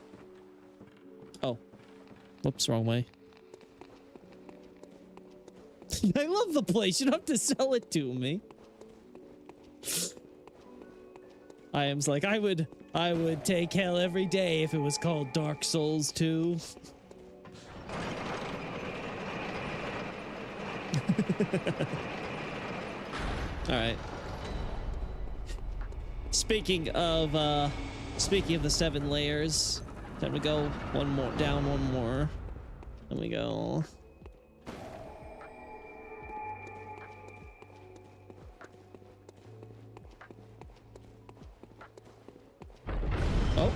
Speaker 1: Oh. Whoops, wrong way. I love the place. You don't have to sell it to me. I am's like, I would take hell every day if it was called Dark Souls 2. All right. Speaking of the 7 layers, time to go one more down, one more. Then we go. Oh.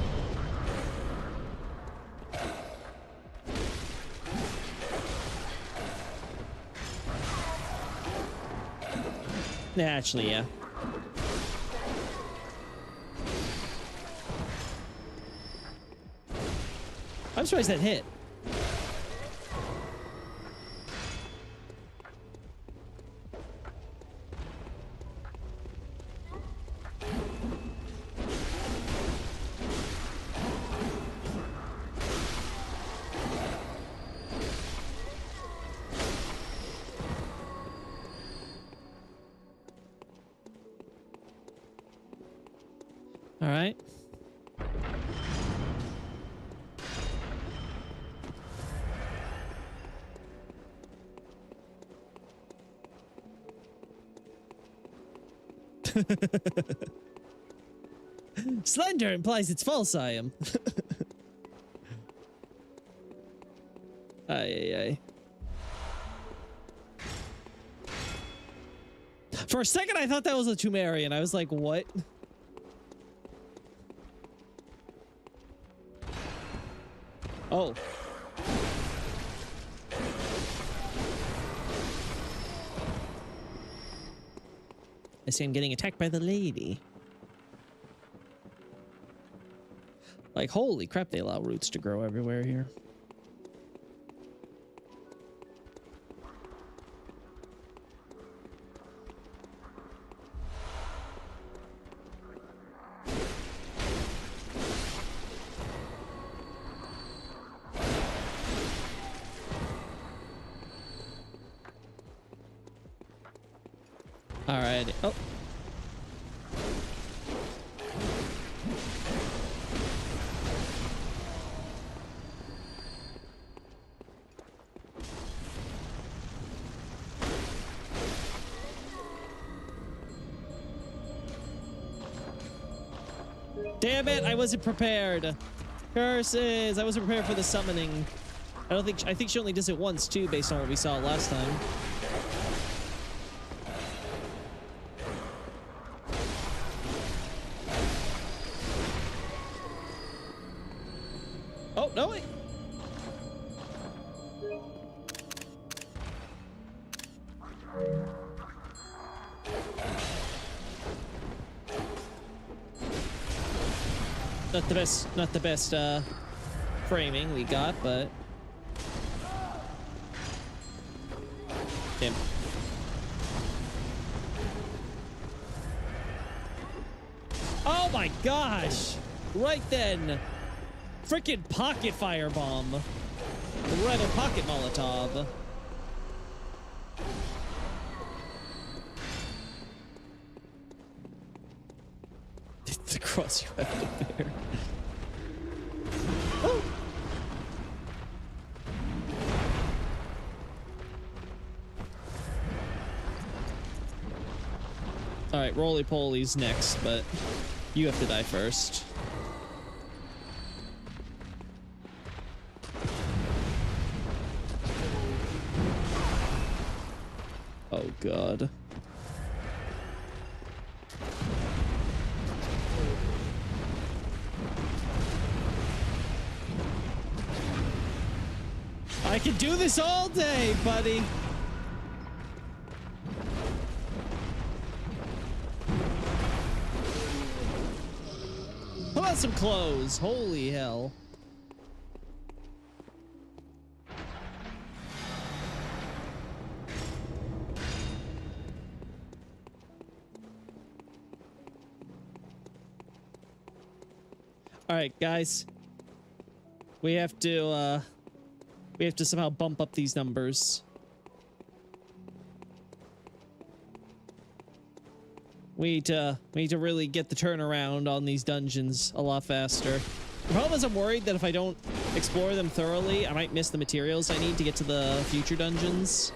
Speaker 1: Actually, yeah. I'm surprised that hit. All right. Slender implies it's false, I am. Ay, ay, ay. For a second, I thought that was a Tumerian. I was like, what? Oh. I see I'm getting attacked by the lady. Like, holy crap, they allow roots to grow everywhere here. Alrighty. Oh. Damn it, I wasn't prepared. Curses, I wasn't prepared for the summoning. I think she only does it once too, based on what we saw last time. no, wait. Not the best framing we got, but damn. Oh my gosh! Right then, freaking pocket firebomb, the rebel pocket Molotov. The cross you have to bear. Oh. All right, Roly Poly's next, but you have to die first. Oh God. I can do this all day, buddy. How about some clothes? Holy hell. All right, guys. We have to somehow bump up these numbers. We need to really get the turnaround on these dungeons a lot faster. The problem is I'm worried that if I don't explore them thoroughly, I might miss the materials I need to get to the future dungeons.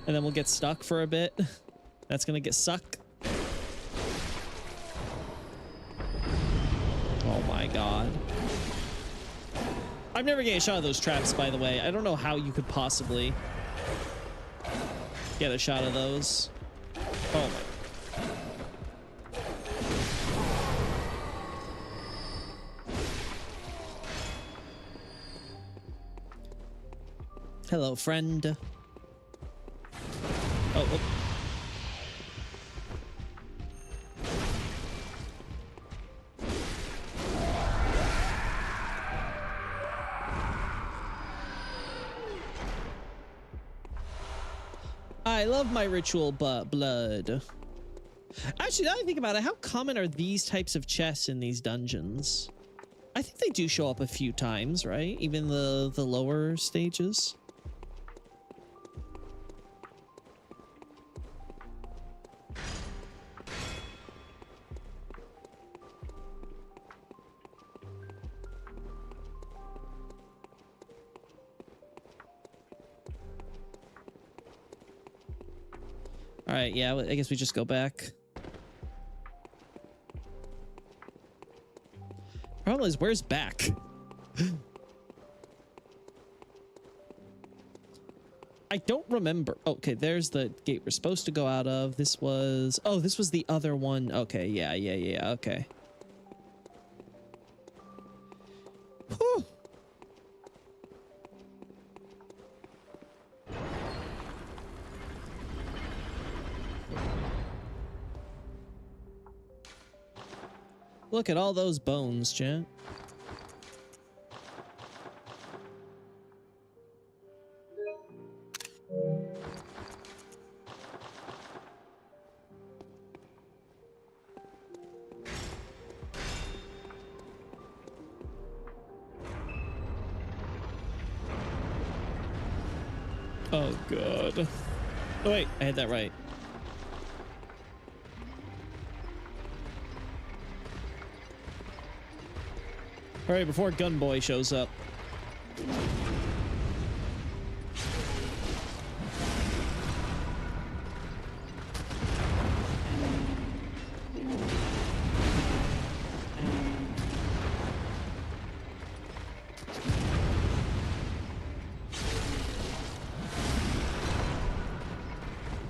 Speaker 1: And then we'll get stuck for a bit. That's gonna get suck. Oh my God. I'm never getting a shot of those traps, by the way. I don't know how you could possibly get a shot of those. Oh my. Hello, friend. Oh. I love my ritual blood. Actually, now I think about it, how common are these types of chests in these dungeons? I think they do show up a few times, right? Even the lower stages. All right, yeah, I guess we just go back. Problem is, where's back? I don't remember. Okay, there's the gate we're supposed to go out of. This was... Oh, this was the other one. Okay, yeah, okay. Whew. Look at all those bones, chat. Oh, God. Oh, wait, I had that right. Hurry before Gunboy shows up.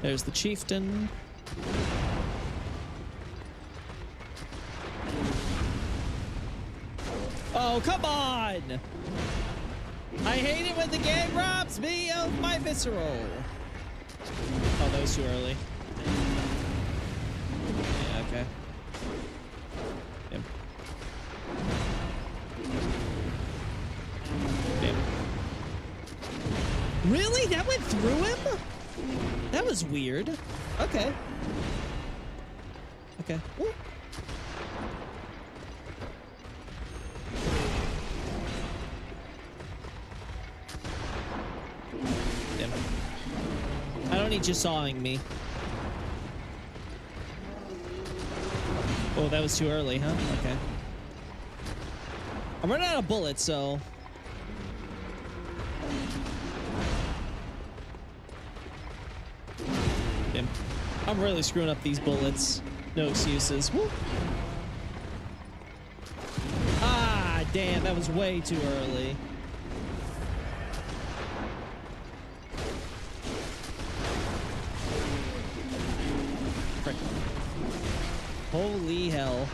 Speaker 1: There's the chieftain. Oh, come on! I hate it when the game robs me of my visceral. Oh, that was too early. Yeah, okay. Damn. Damn. Really? That went through him? That was weird. Okay. Okay. Ooh. Damn. I don't need you sawing me. Oh, that was too early, huh? Okay. I'm running out of bullets, so... Damn. I'm really screwing up these bullets. No excuses. Woo. Ah, damn, that was way too early. Frick. Holy hell.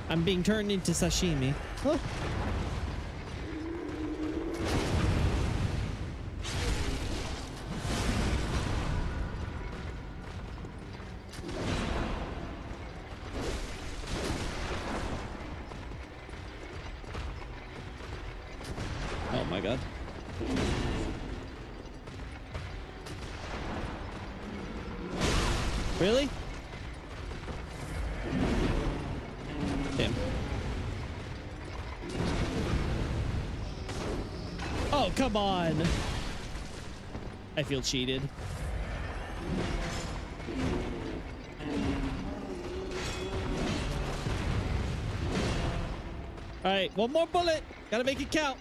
Speaker 1: I'm being turned into sashimi. Huh. Oh my god. Really? Damn. Oh, come on. I feel cheated. All right, one more bullet. Gotta make it count.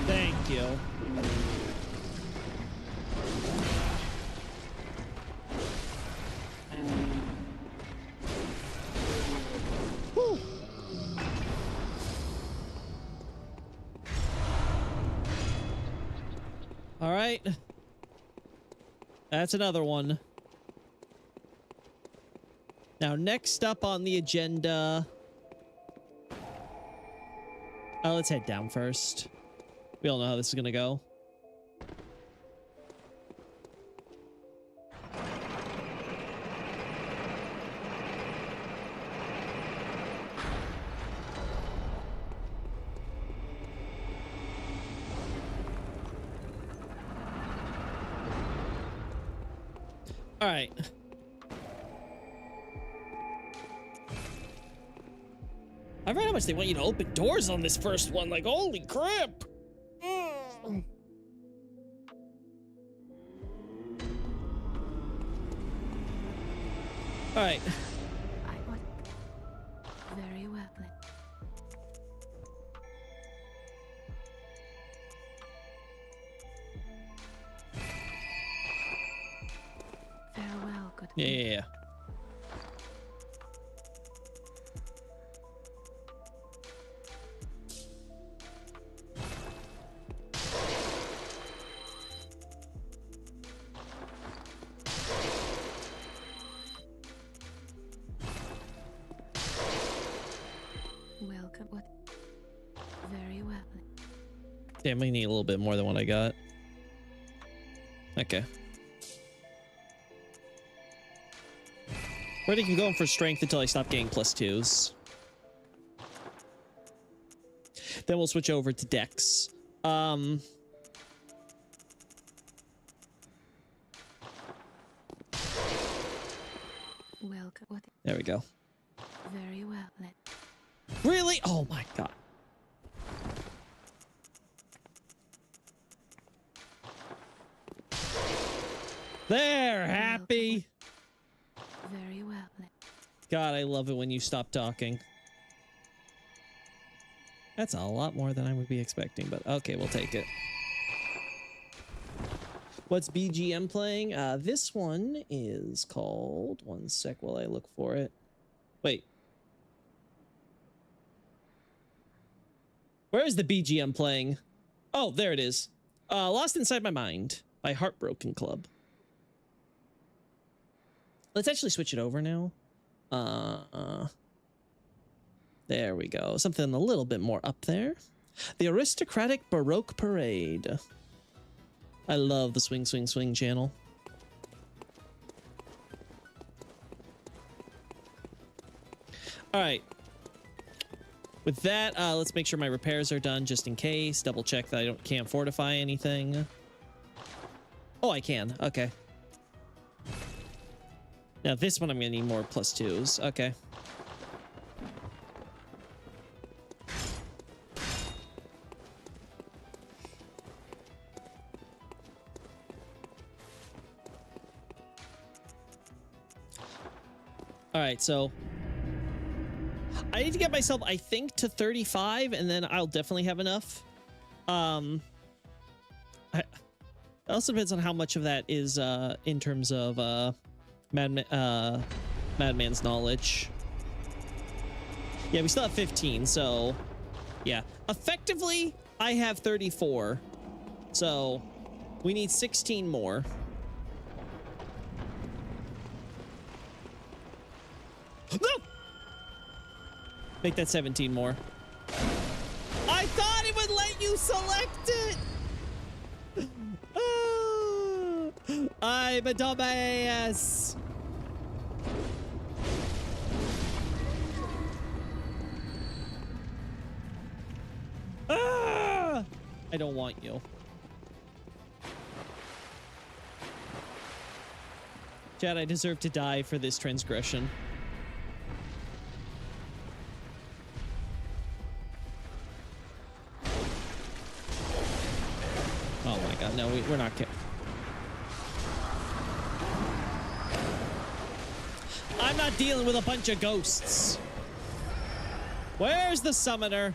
Speaker 1: Thank you. Whew. All right. That's another one. Now, next up on the agenda... let's head down first. We all know how this is gonna go. All right. I read how much they want you to open doors on this first one. Like, holy crap. All right.
Speaker 4: I would. Very well then. Farewell, good
Speaker 1: Yeah.
Speaker 4: Welcome. What? Very well then.
Speaker 1: Damn, we need a little bit more than what I got. Okay. Already can go in for strength until I stop getting +2s. Then we'll switch over to Dex.
Speaker 4: Welcome. What?
Speaker 1: There we go.
Speaker 4: Very well then.
Speaker 1: Really? Oh my god. There, happy.
Speaker 4: Very well then.
Speaker 1: God, I love it when you stop talking. That's a lot more than I would be expecting, but okay, we'll take it. What's BGM playing? This one is called... One sec while I look for it. Wait. Where is the BGM playing? Oh, there it is. Lost Inside My Mind by Heartbroken Club. Let's actually switch it over now. There we go. Something a little bit more up there. The Aristocratic Baroque Parade. I love the Swing Swing Swing channel. All right. With that, let's make sure my repairs are done just in case. Double check that I can't fortify anything. Oh, I can. Okay. Now this one I'm gonna need more +2s. Okay. All right, so I need to get myself, I think, to 35, and then I'll definitely have enough. It also depends on how much of that is in terms of Madman's knowledge. Yeah, we still have 15, so yeah. Effectively, I have 34, so we need 16 more. No! Make that 17 more. I thought it would let you select it! I'm a dumbass! I don't want you. Chad, I deserve to die for this transgression. Oh my god, no, we're not kidding. I'm not dealing with a bunch of ghosts. Where's the summoner?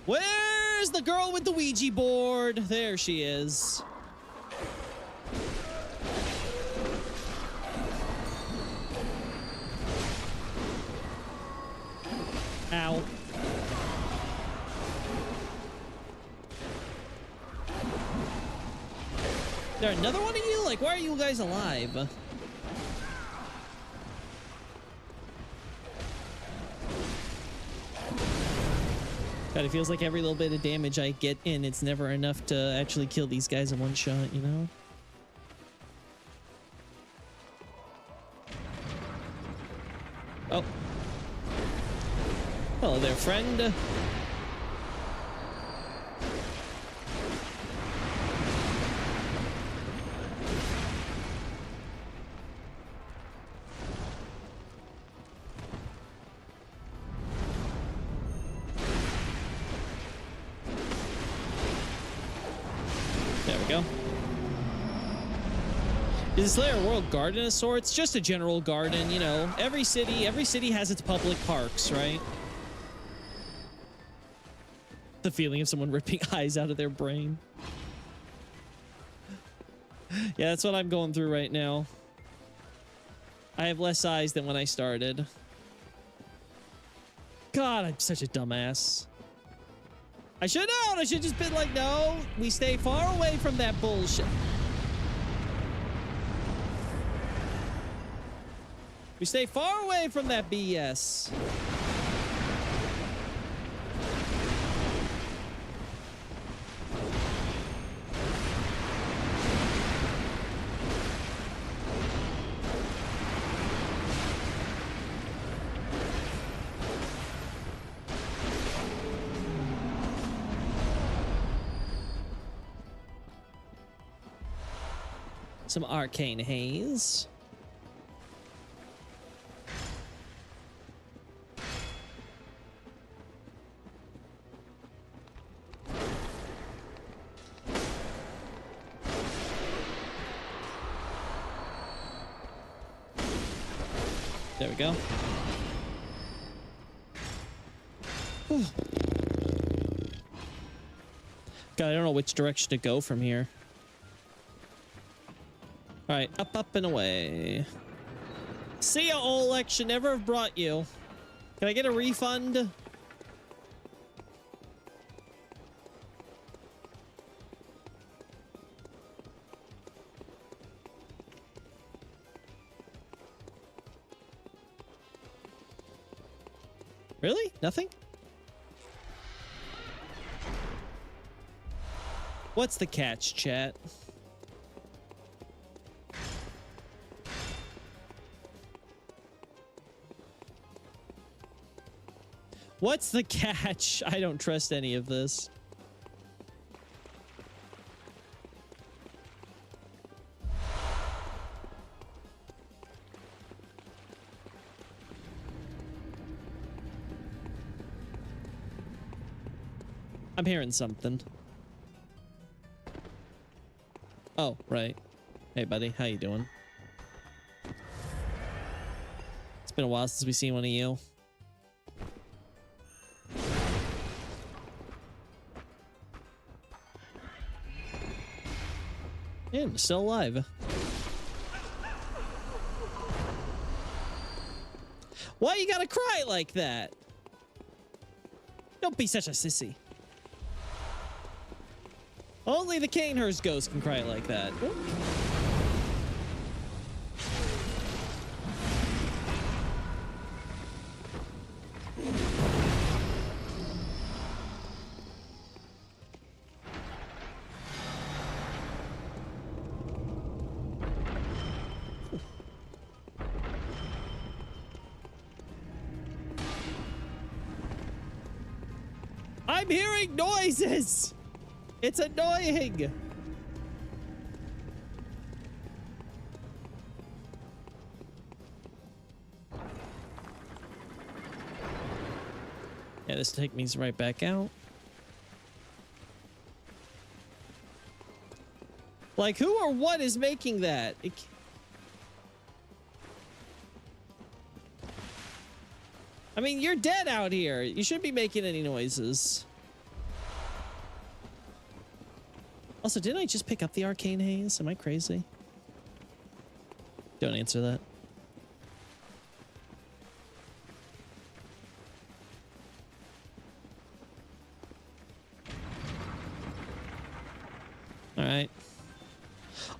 Speaker 1: Where's the girl with the Ouija board? There she is. Ow. There another one of you? Like, why are you guys alive? God, it feels like every little bit of damage I get in, it's never enough to actually kill these guys in one shot, you know? Oh. Hello there, friend. There we go. Is Slayer a world garden of sorts? Just a general garden, you know. Every city has its public parks, right? The feeling of someone ripping eyes out of their brain. Yeah, that's what I'm going through right now. I have less eyes than when I started. God, I'm such a dumbass. I should know. I should just been like, no, we stay far away from that bullshit. We stay far away from that BS. Some arcane haze. There we go. Whew. God, I don't know which direction to go from here. All right, up, up, and away. See ya, Oleg. Should never have brought you. Can I get a refund? Really? Nothing? What's the catch, chat? What's the catch? I don't trust any of this. I'm hearing something. Oh, right. Hey, buddy. How you doing? It's been a while since we've seen one of you. Yeah, still alive. Why you gotta cry like that? Don't be such a sissy. Only the Canehurst ghost can cry like that. I'm hearing noises! It's annoying! Yeah, this take me right back out. Like, who or what is making that? I mean, you're dead out here. You shouldn't be making any noises. Also, didn't I just pick up the arcane haze? Am I crazy? Don't answer that. All right.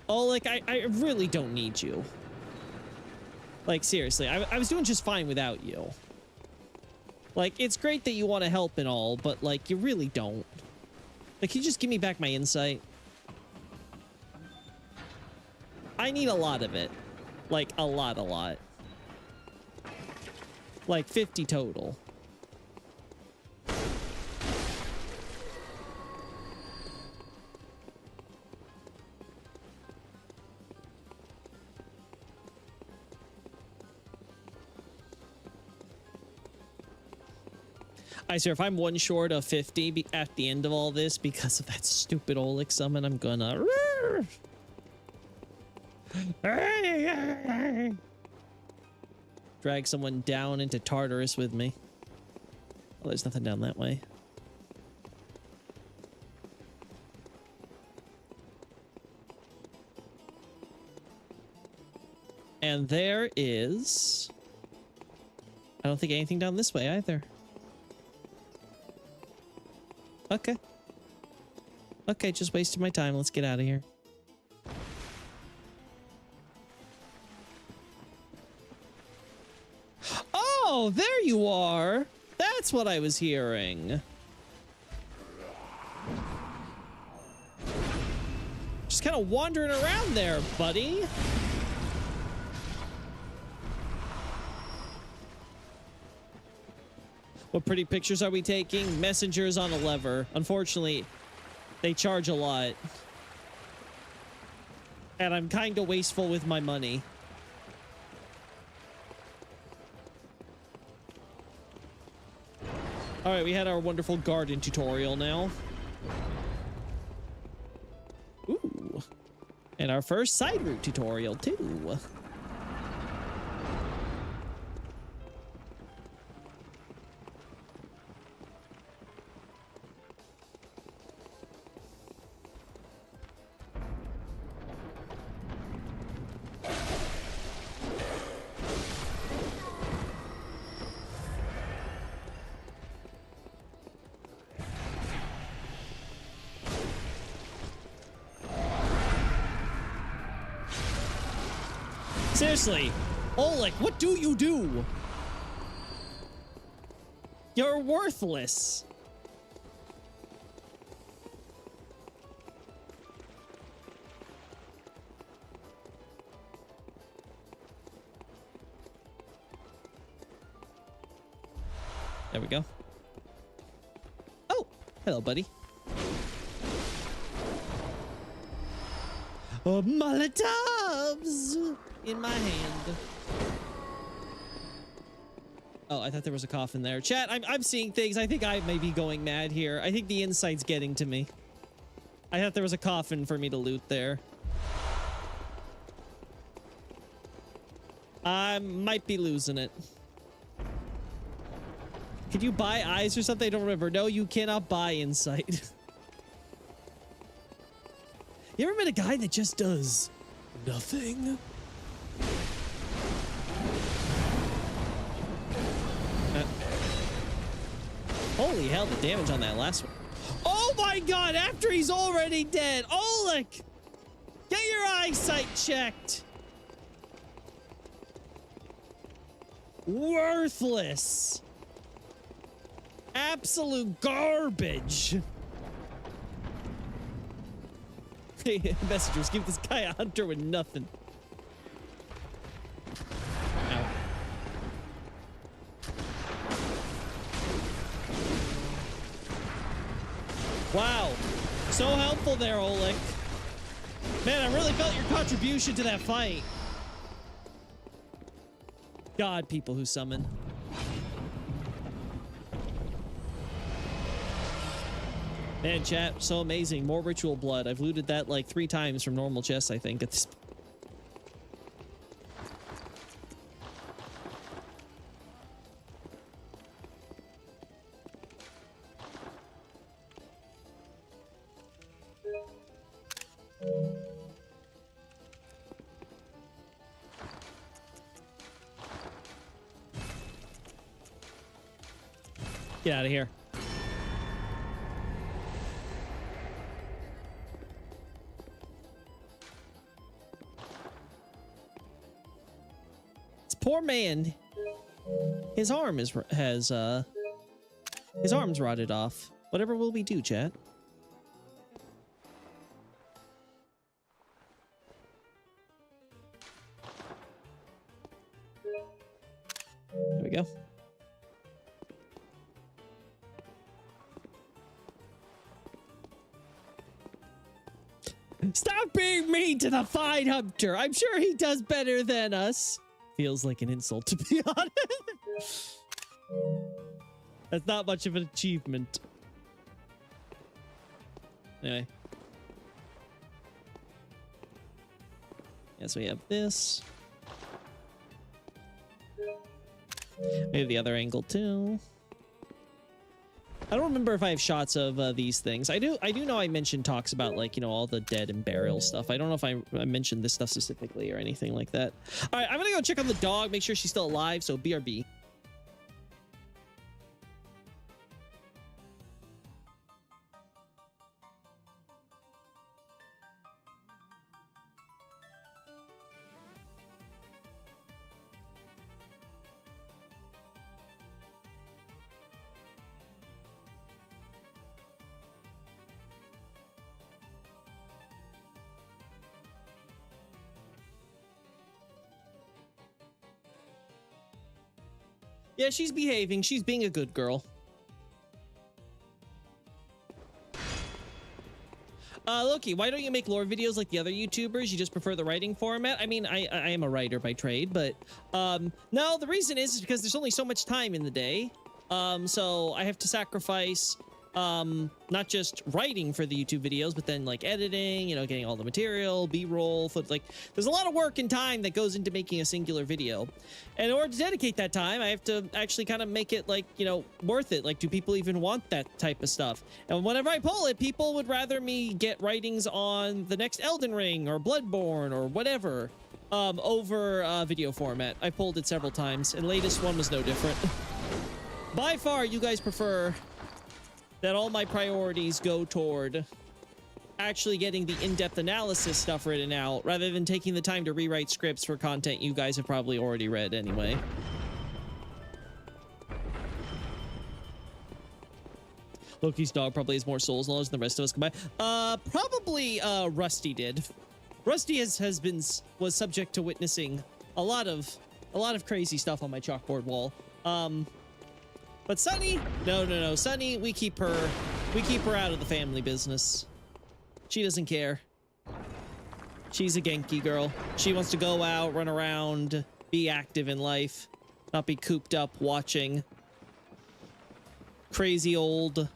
Speaker 1: Oh, like, I really don't need you. Like, seriously, I was doing just fine without you. Like, it's great that you want to help and all, but, like, you really don't. Like, can you just give me back my insight? I need a lot of it. Like, a lot. Like, 50 total. I swear, if I'm one short of 50 at the end of all this because of that stupid Oleg summon, I'm gonna... drag someone down into Tartarus with me. Oh, there's nothing down that way. And there is... I don't think anything down this way either. Okay. Okay, just wasted my time. Let's get out of here. Oh, there you are. That's what I was hearing. Just kind of wandering around there, buddy. What pretty pictures are we taking? Messengers on a lever. Unfortunately, they charge a lot. And I'm kind of wasteful with my money. All right, we had our wonderful garden tutorial now. Ooh. And our first side route tutorial, too. Seriously, Oleg, what do you do? You're worthless. There we go. Oh, hello, buddy. Oh, Molotovs in my hand. Oh, I thought there was a coffin there. Chat, I'm seeing things. I think I may be going mad here. I think the insight's getting to me. I thought there was a coffin for me to loot there. I might be losing it. Could you buy eyes or something? I don't remember. No, you cannot buy insight. You ever met a guy that just does nothing? Holy hell, the damage on that last one. Oh my god, after he's already dead. Oleg! Get your eyesight checked. Worthless. Absolute garbage. Hey, messengers, give this guy a hunter with nothing. Ow. Wow. So helpful there, Oleg. Man, I really felt your contribution to that fight. God, people who summon. Man, chat, so amazing. More ritual blood. I've looted that like 3 times from normal chests, I think, at this point. Get out of here. This poor man. His arm his arm's rotted off. Whatever will we do, chat? There we go. Stop being mean to the Find Hunter. I'm sure he does better than us. Feels like an insult, to be honest. That's not much of an achievement. Anyway. Yes, we have this. We have the other angle too. I don't remember if I have shots of these things. I do know I mentioned talks about, like, you know, all the dead and burial stuff. I don't know if I mentioned this stuff specifically or anything like that. All right, I'm gonna go check on the dog, make sure she's still alive, so BRB. Yeah, she's behaving. She's being a good girl. Loki, why don't you make lore videos like the other YouTubers? You just prefer the writing format? I mean, I am a writer by trade, but no, the reason is because there's only so much time in the day. So I have to sacrifice not just writing for the YouTube videos, but then like editing, you know, getting all the material, B-roll, like there's a lot of work and time that goes into making a singular video. And in order to dedicate that time, I have to actually kind of make it, like, you know, worth it. Like, do people even want that type of stuff? And whenever I pull it, people would rather me get writings on the next Elden Ring or Bloodborne or whatever over video format. I pulled it several times, and latest one was no different. By far, you guys prefer that all my priorities go toward actually getting the in-depth analysis stuff written out, rather than taking the time to rewrite scripts for content you guys have probably already read anyway. Loki's dog probably has more souls knowledge than the rest of us combined. Probably Rusty did. Rusty was subject to witnessing a lot of crazy stuff on my chalkboard wall. But Sunny, no, Sunny, we keep her out of the family business. She doesn't care. She's a Genki girl. She wants to go out, run around, be active in life, not be cooped up watching crazy old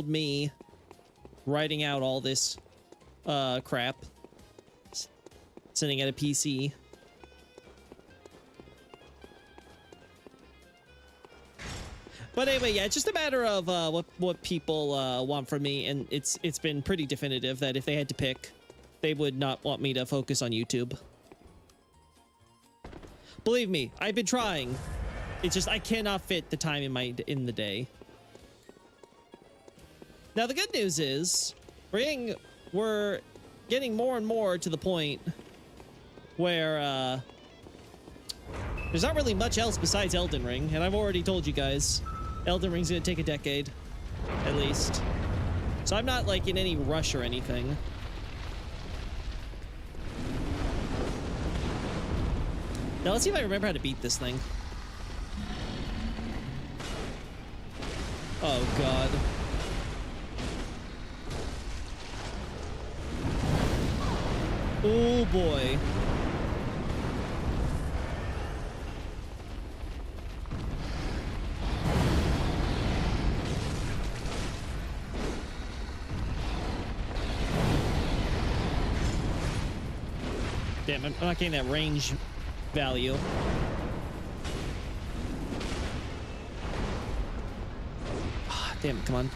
Speaker 1: me writing out all this crap, sitting at a PC. But anyway, yeah, it's just a matter of what people want from me, and it's been pretty definitive that if they had to pick, they would not want me to focus on YouTube. Believe me, I've been trying. It's just I cannot fit the time in the day. Now the good news is we're getting more and more to the point where there's not really much else besides Elden Ring, and I've already told you guys Elden Ring's gonna take a decade at least. So I'm not like in any rush or anything. Now let's see if I remember how to beat this thing. Oh god. Oh boy. Damn, I'm not getting that range value. Ah, damn it, come on.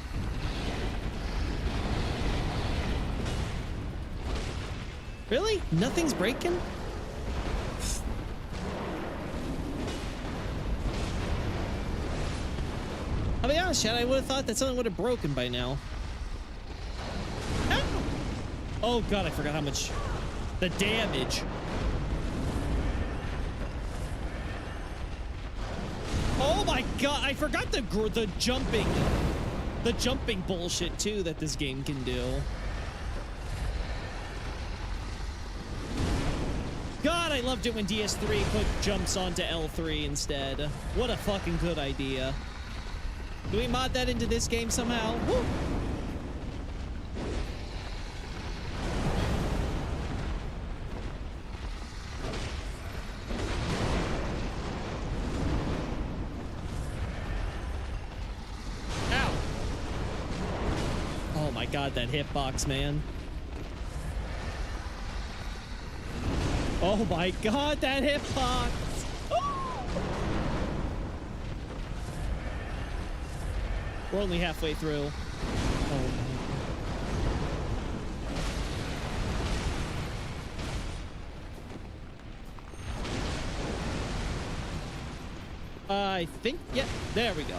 Speaker 1: Really? Nothing's breaking? I'll be honest, Chad, I would have thought that something would have broken by now. Ow! Oh god, I forgot how much the damage. Oh my god, I forgot the jumping bullshit too that this game can do. God, I loved it when DS3 put jumps onto L3 instead. What a fucking good idea. Do we mod that into this game somehow? Woo! Ow! Oh my god, that hitbox, man. Oh my god, that hitbox! Oh! We're only halfway through. Oh my. I think, yeah, there we go.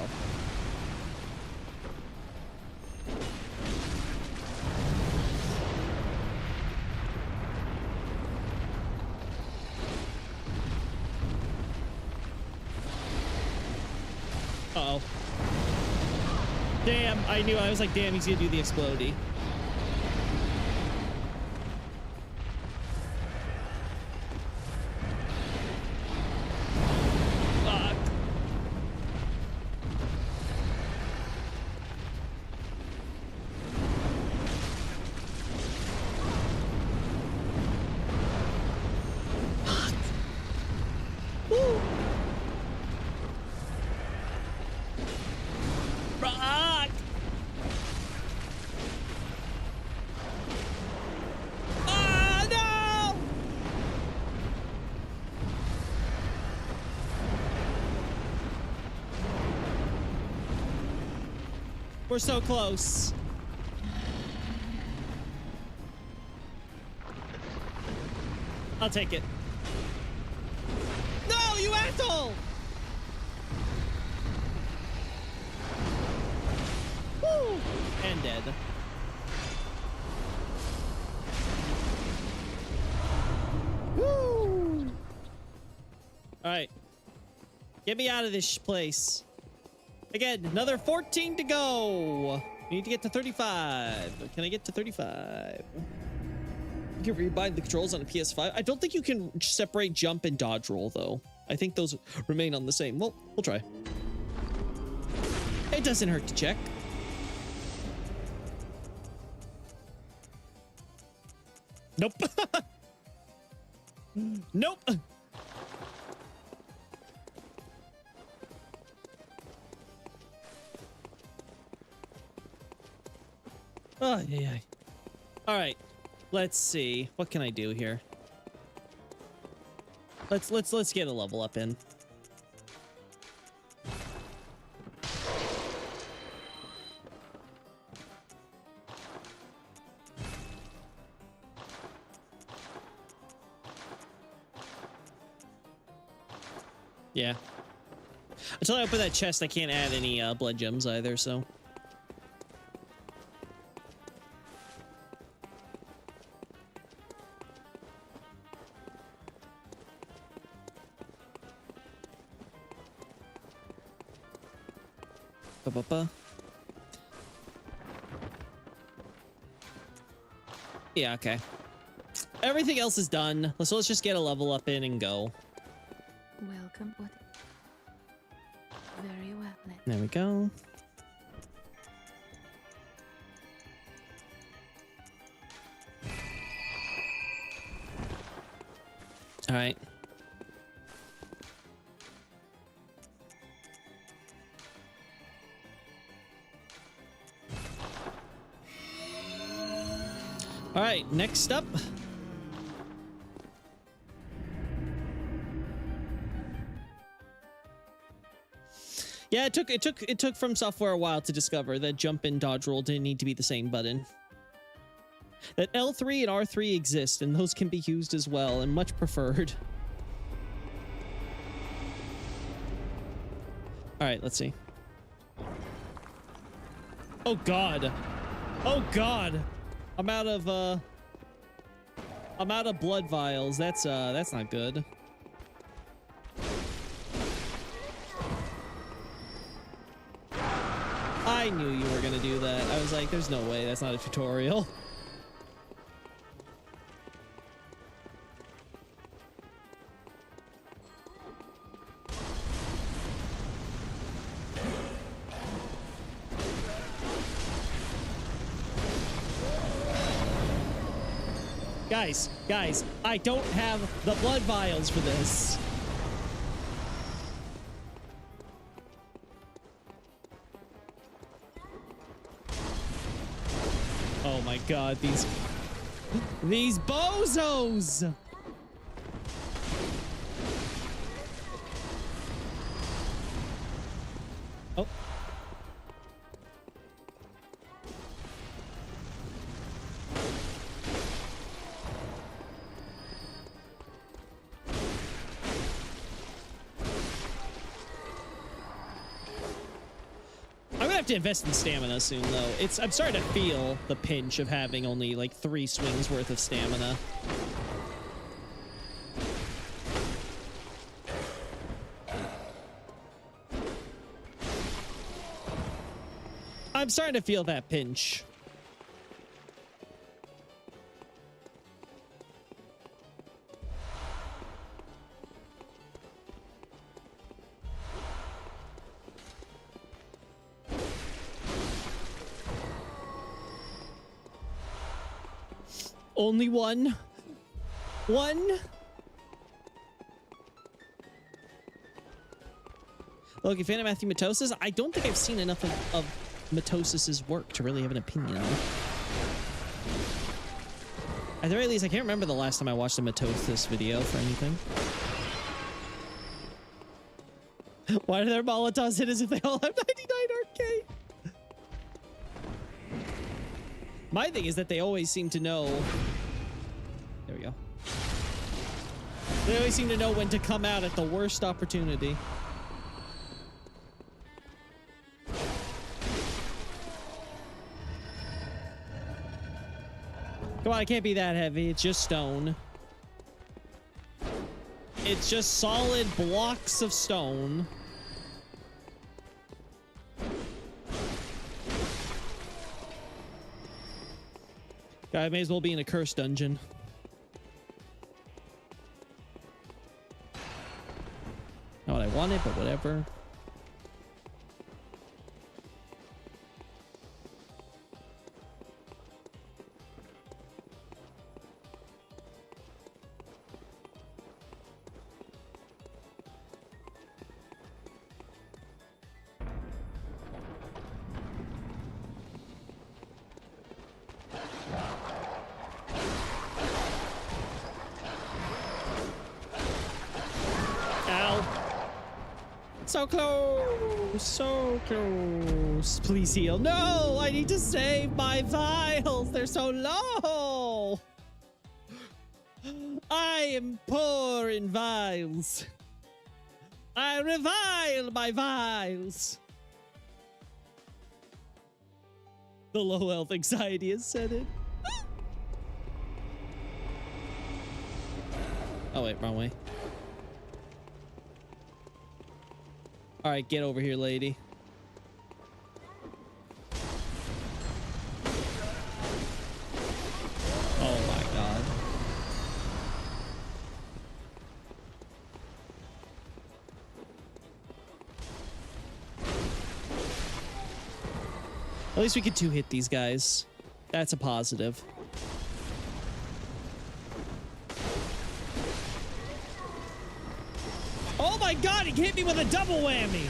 Speaker 1: Uh-oh. Damn, I knew. I was like, damn, he's gonna do the explodey. Fuck. Fuck. Woo. Rock! Ah, no! We're so close. I'll take it. No, you asshole! Woo! And dead. Woo! Alright. Get me out of this place. Again, another 14 to go. We need to get to 35. Can I get to 35? You can rebind the controls on a PS5. I don't think you can separate jump and dodge roll, though. I think those remain on the same. Well, we'll try. It doesn't hurt to check. Nope. Nope. Oh, yeah. All right. Let's see. What can I do here? Let's get a level up in. Yeah. Until I open that chest, I can't add any blood gems either, so. Ba-ba-ba. Yeah, okay. Everything else is done. So let's just get a level up in and go.
Speaker 4: Welcome. What? Very well then.
Speaker 1: There we go. All right. All right, next up. Yeah, it took From Software a while to discover that jump and dodge roll didn't need to be the same button. That L3 and R3 exist, and those can be used as well, and much preferred. All right, let's see. Oh God. Oh God. I'm out of blood vials. That's not good. I knew you were gonna do that. I was like, there's no way. That's not a tutorial. Guys, I don't have the blood vials for this. Oh my God, these bozos! Oh. To invest in stamina soon, though. I'm starting to feel the pinch of having only like 3 swings worth of stamina. I'm starting to feel that pinch. Only one. Look, Phantom Matthew Mitosis. I don't think I've seen enough of Mitosis's work to really have an opinion. At the very least, I can't remember the last time I watched a Mitosis video for anything. Why do their Molotovs hit as if they all have 99 RK? My thing is that they always seem to know. There we go. They always seem to know when to come out at the worst opportunity. Come on, it can't be that heavy. It's just stone. It's just solid blocks of stone. God, I may as well be in a cursed dungeon. Not what I wanted, but whatever. So close, so close. Please heal. No, I need to save my vials. They're so low. I am poor in vials. I revile my vials. The low health anxiety has set in. Oh wait, wrong way. All right, get over here, lady. Oh my god. At least we could two-hit these guys. That's a positive. Oh my god, he hit me with a double whammy!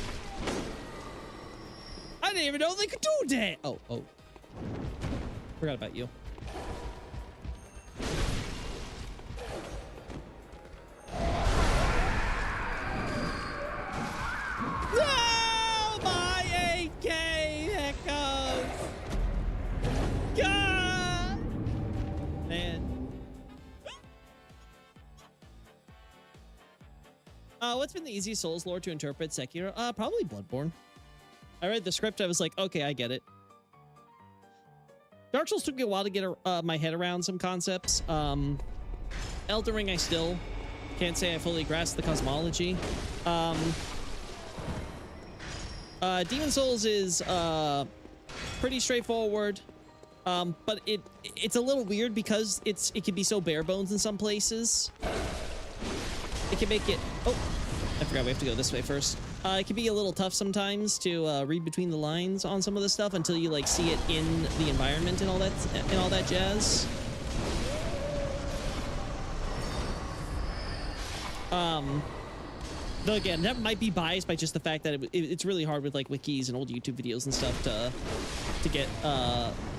Speaker 1: I didn't even know they could do that! Oh. Forgot about you. No! My 8K! That goes! God! Man. What's been the easiest Souls lore to interpret? Sekiro? Probably Bloodborne. I read the script, I was like, okay, I get it. Dark Souls took me a while to get my head around some concepts. Elden Ring, I still can't say I fully grasped the cosmology. Demon Souls is pretty straightforward. But it's a little weird because it can be so bare bones in some places. It can make it... Oh, I forgot we have to go this way first. It can be a little tough sometimes to read between the lines on some of the stuff until you like see it in the environment and all that jazz. Though again, that might be biased by just the fact that it's really hard with like wikis and old YouTube videos and stuff to get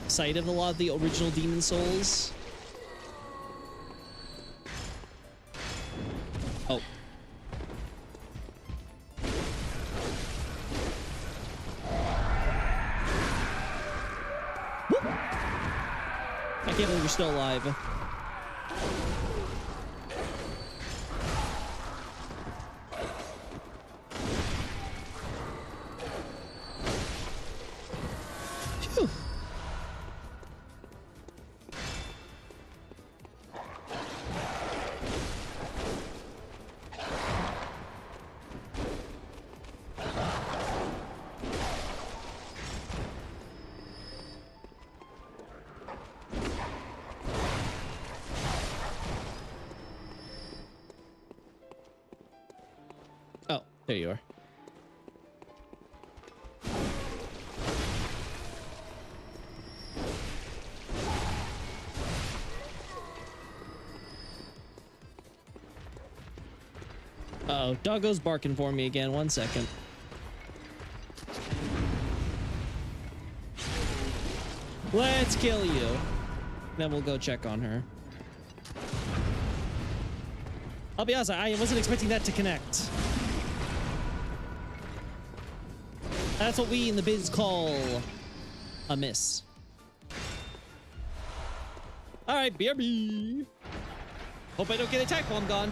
Speaker 1: sight of a lot of the original Demon Souls. Oh. Whoop. I can't believe you're still alive. Phew. Oh, there you are. Uh-oh, doggo's barking for me again. 1 second. Let's kill you. Then we'll go check on her. I'll be honest, I wasn't expecting that to connect. That's what we in the biz call a miss. All right, BRB. Hope I don't get attacked while I'm gone.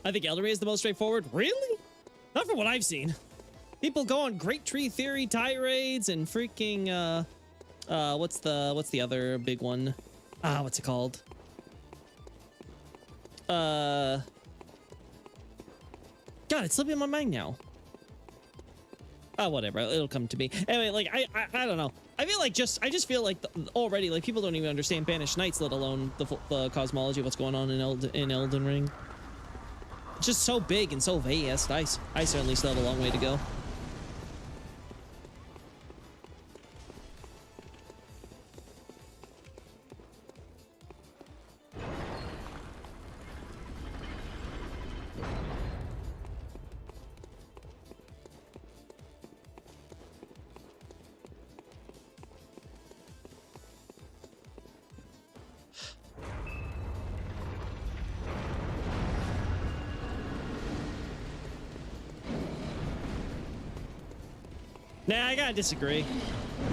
Speaker 1: I think Elden Ring is the most straightforward. Really? Not from what I've seen. People go on Great Tree Theory tirades and freaking what's the other big one? What's it called? God, it's slipping my mind now. Oh, whatever. It'll come to me. Anyway, like I don't know. I feel like I just feel like already like people don't even understand Banished Knights, let alone the cosmology of what's going on in Elden Ring. It's just so big and so vast. I certainly still have a long way to go. Nah, I gotta disagree.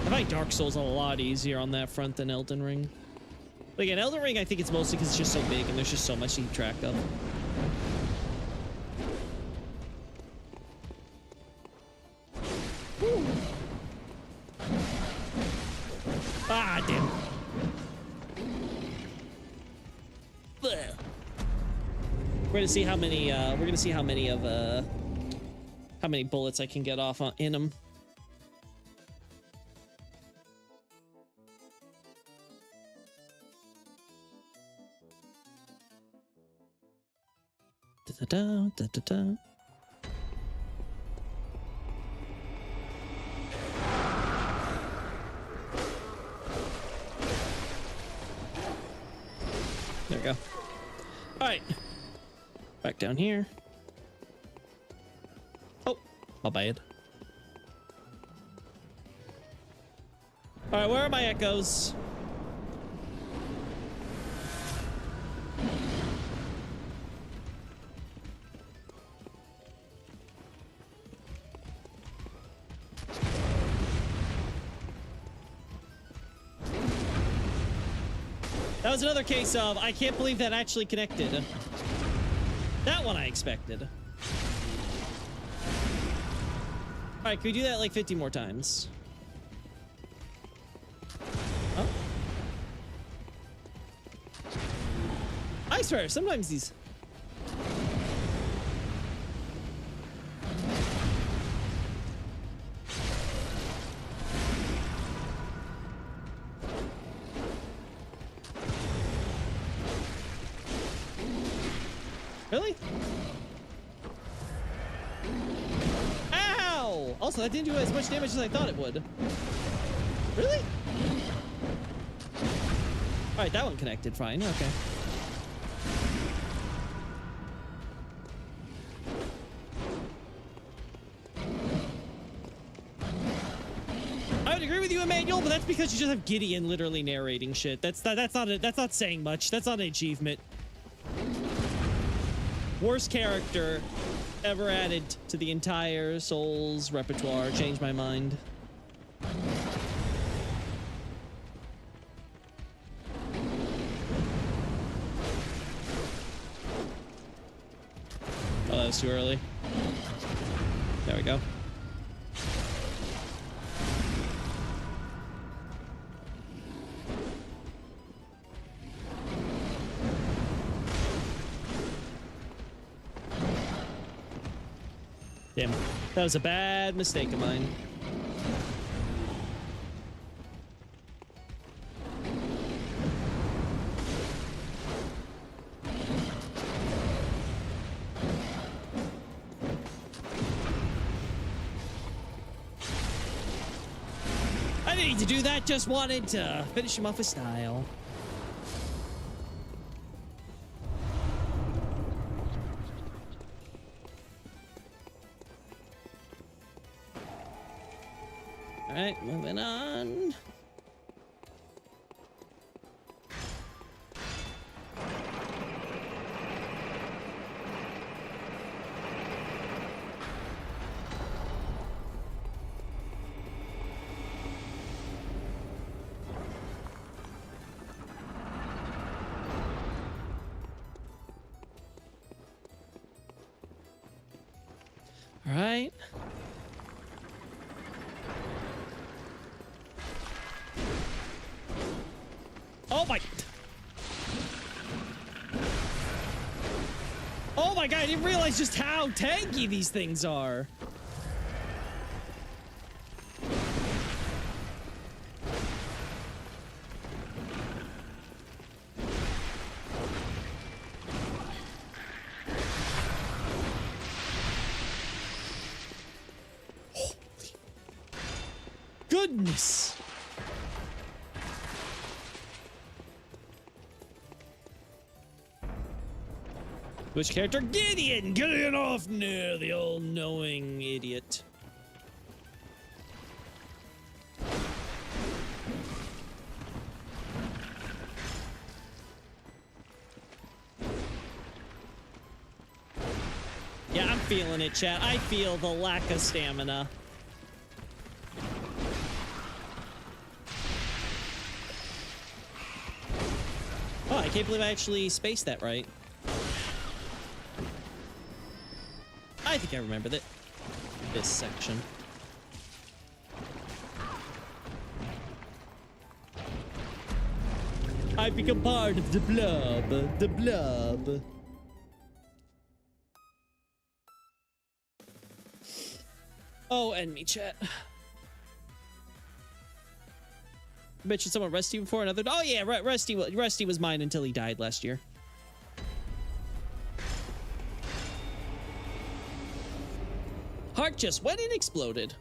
Speaker 1: I find Dark Souls a lot easier on that front than Elden Ring. But again, Elden Ring, I think it's mostly because it's just so big and there's just so much to keep track of. Woo. Ah, damn. Blech. We're gonna see how many. We're gonna see how many of how many bullets I can get off in them. Da, da, da, da. There we go. All right. Back down here. Oh, my bad. All right, where are my echoes? That was another case of, I can't believe that actually connected. That one I expected. All right, can we do that like 50 more times? Oh. I swear, sometimes these... Really? Ow! Also, that didn't do as much damage as I thought it would. Really? Alright, that one connected fine. Okay. I would agree with you, Emmanuel, but that's because you just have Gideon literally narrating shit. That's not saying much. That's not an achievement. Worst character ever added to the entire Souls repertoire. Changed my mind. Oh, that was too early. There we go. Damn, that was a bad mistake of mine. I didn't need to do that, just wanted to finish him off with style. All right, moving on. right. Oh my... Oh my god, I didn't realize just how tanky these things are. Holy goodness. Which character? Gideon! Gideon off near the all-knowing idiot. Yeah, I'm feeling it, chat. I feel the lack of stamina. Oh, I can't believe I actually spaced that right. I think I remember this section. I become part of the blob. The blob. Oh, enemy chat. Mentioned someone Rusty before another. Oh yeah, Rusty was mine until he died last year. Heart just went and exploded.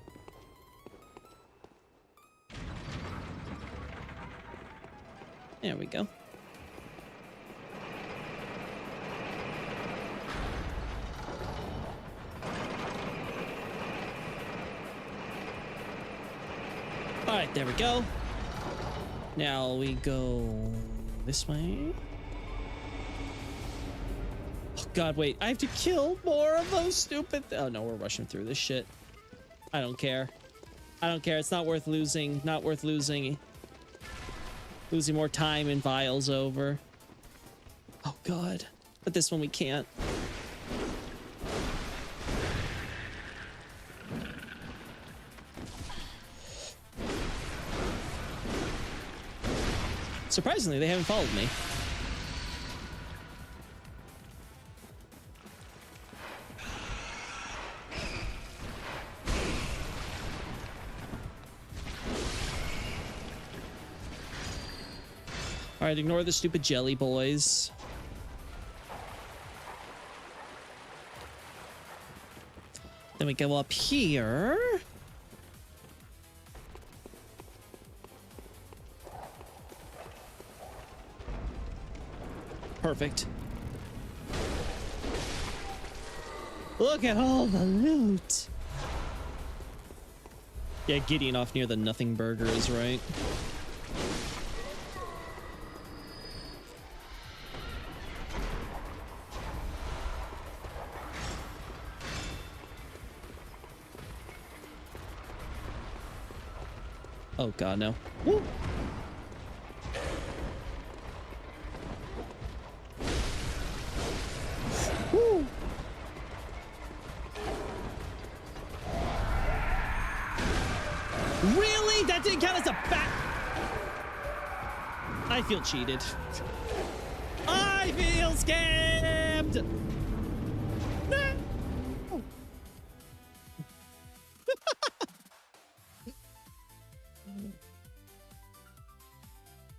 Speaker 1: There we go. All right, there we go. Now we go this way. Oh god, wait. I have to kill more of those stupid... Oh no, we're rushing through this shit. I don't care. I don't care. It's not worth losing. Not worth losing. Losing more time in vials over. Oh god. But this one we can't. Surprisingly, they haven't followed me. All right, ignore the stupid jelly boys. Then we go up here. Perfect. Look at all the loot. Yeah, Gideon off near the Nothing Burger is right. Oh god, no. Woo. Woo. Really? That didn't count as a back. I feel cheated. I feel scammed. No.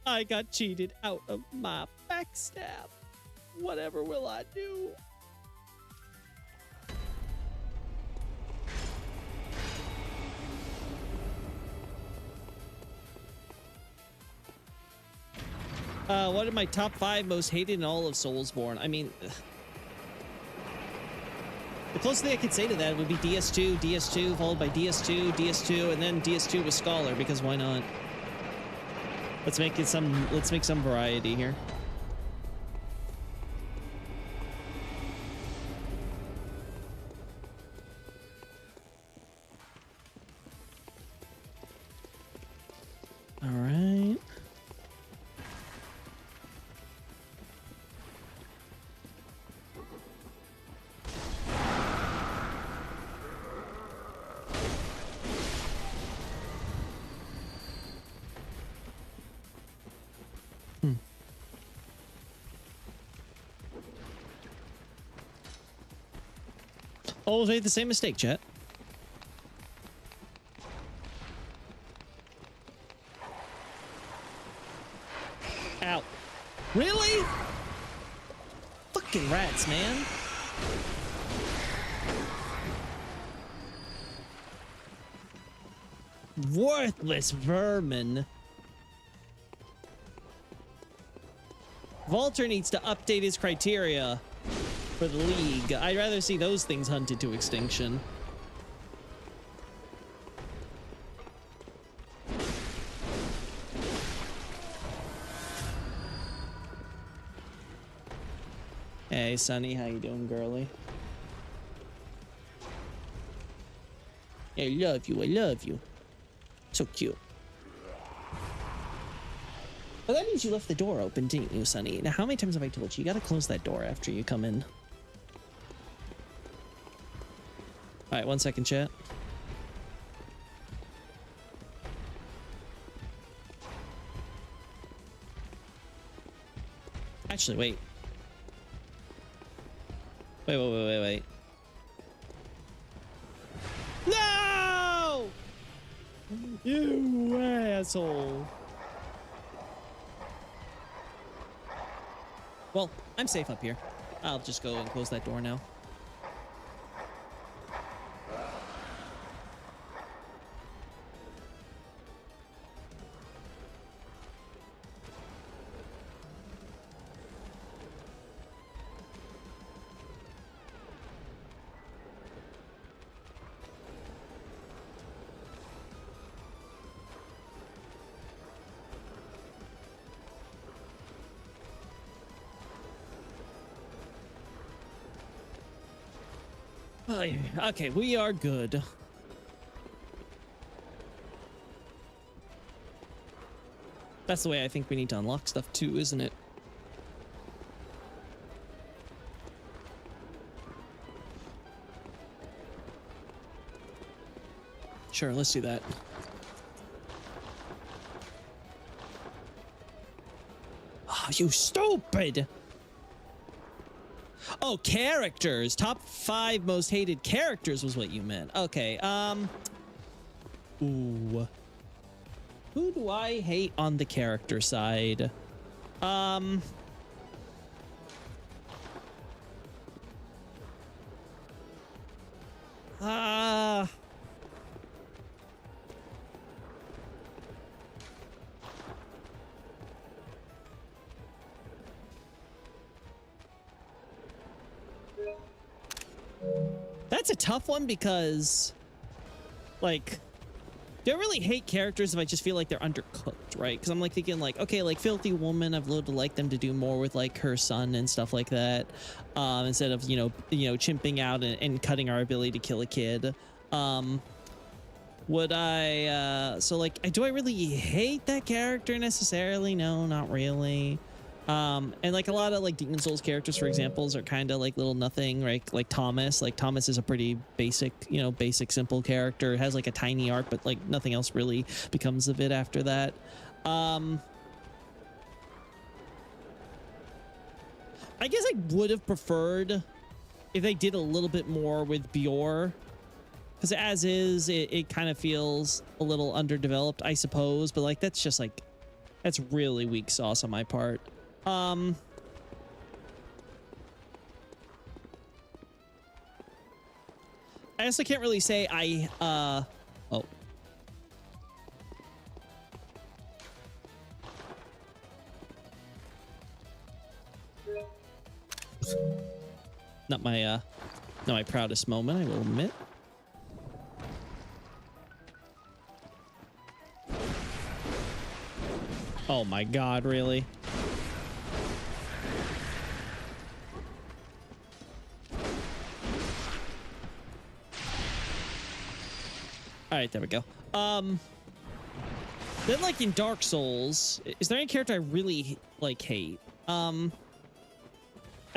Speaker 1: I got cheated out of my backstab. Whatever will I do? What are my top 5 most hated in all of Soulsborne? I mean, the closest thing I could say to that would be DS2, followed by DS2, and then DS2 with Scholar, because why not? Let's make some variety here. All right. Always made the same mistake, chat. Ow. Really? Fucking rats, man. Worthless vermin. Walter needs to update his criteria for the league. I'd rather see those things hunted to extinction. Hey, Sunny, how you doing, girly? I love you, I love you. So cute. Well, that means you left the door open, didn't you, Sunny? Now, how many times have I told you? You gotta close that door after you come in. Alright, 1 second, chat. Actually, wait. Wait. No! You asshole. Well, I'm safe up here. I'll just go and close that door now. Okay, we are good. That's the way I think we need to unlock stuff too, isn't it? Sure, let's do that. Oh, you stupid! Oh, characters. Top 5 most hated characters was what you meant. Okay, ooh. Who do I hate on the character side? That's a tough one because, like, don't really hate characters if I just feel like they're undercooked, right? Because I'm like thinking like, okay, like Filthy Woman, I've would like them to do more with like her son and stuff like that, instead of you know chimping out and cutting our ability to kill a kid. Would I? So like, do I really hate that character necessarily? No, not really. And like a lot of like Demon Souls characters, for examples, are kind of like little nothing, right? Like Thomas. Like Thomas is a pretty basic, basic, simple character. Has like a tiny arc, but like nothing else really becomes of it after that. I guess I would have preferred if they did a little bit more with Bjorn, because as is, it kind of feels a little underdeveloped, I suppose. But like that's just like, that's really weak sauce on my part. I also can't really say oh. Not my proudest moment, I will admit. Oh my god, really? All right, there we go. Then like in Dark Souls, is there any character I really like hate? I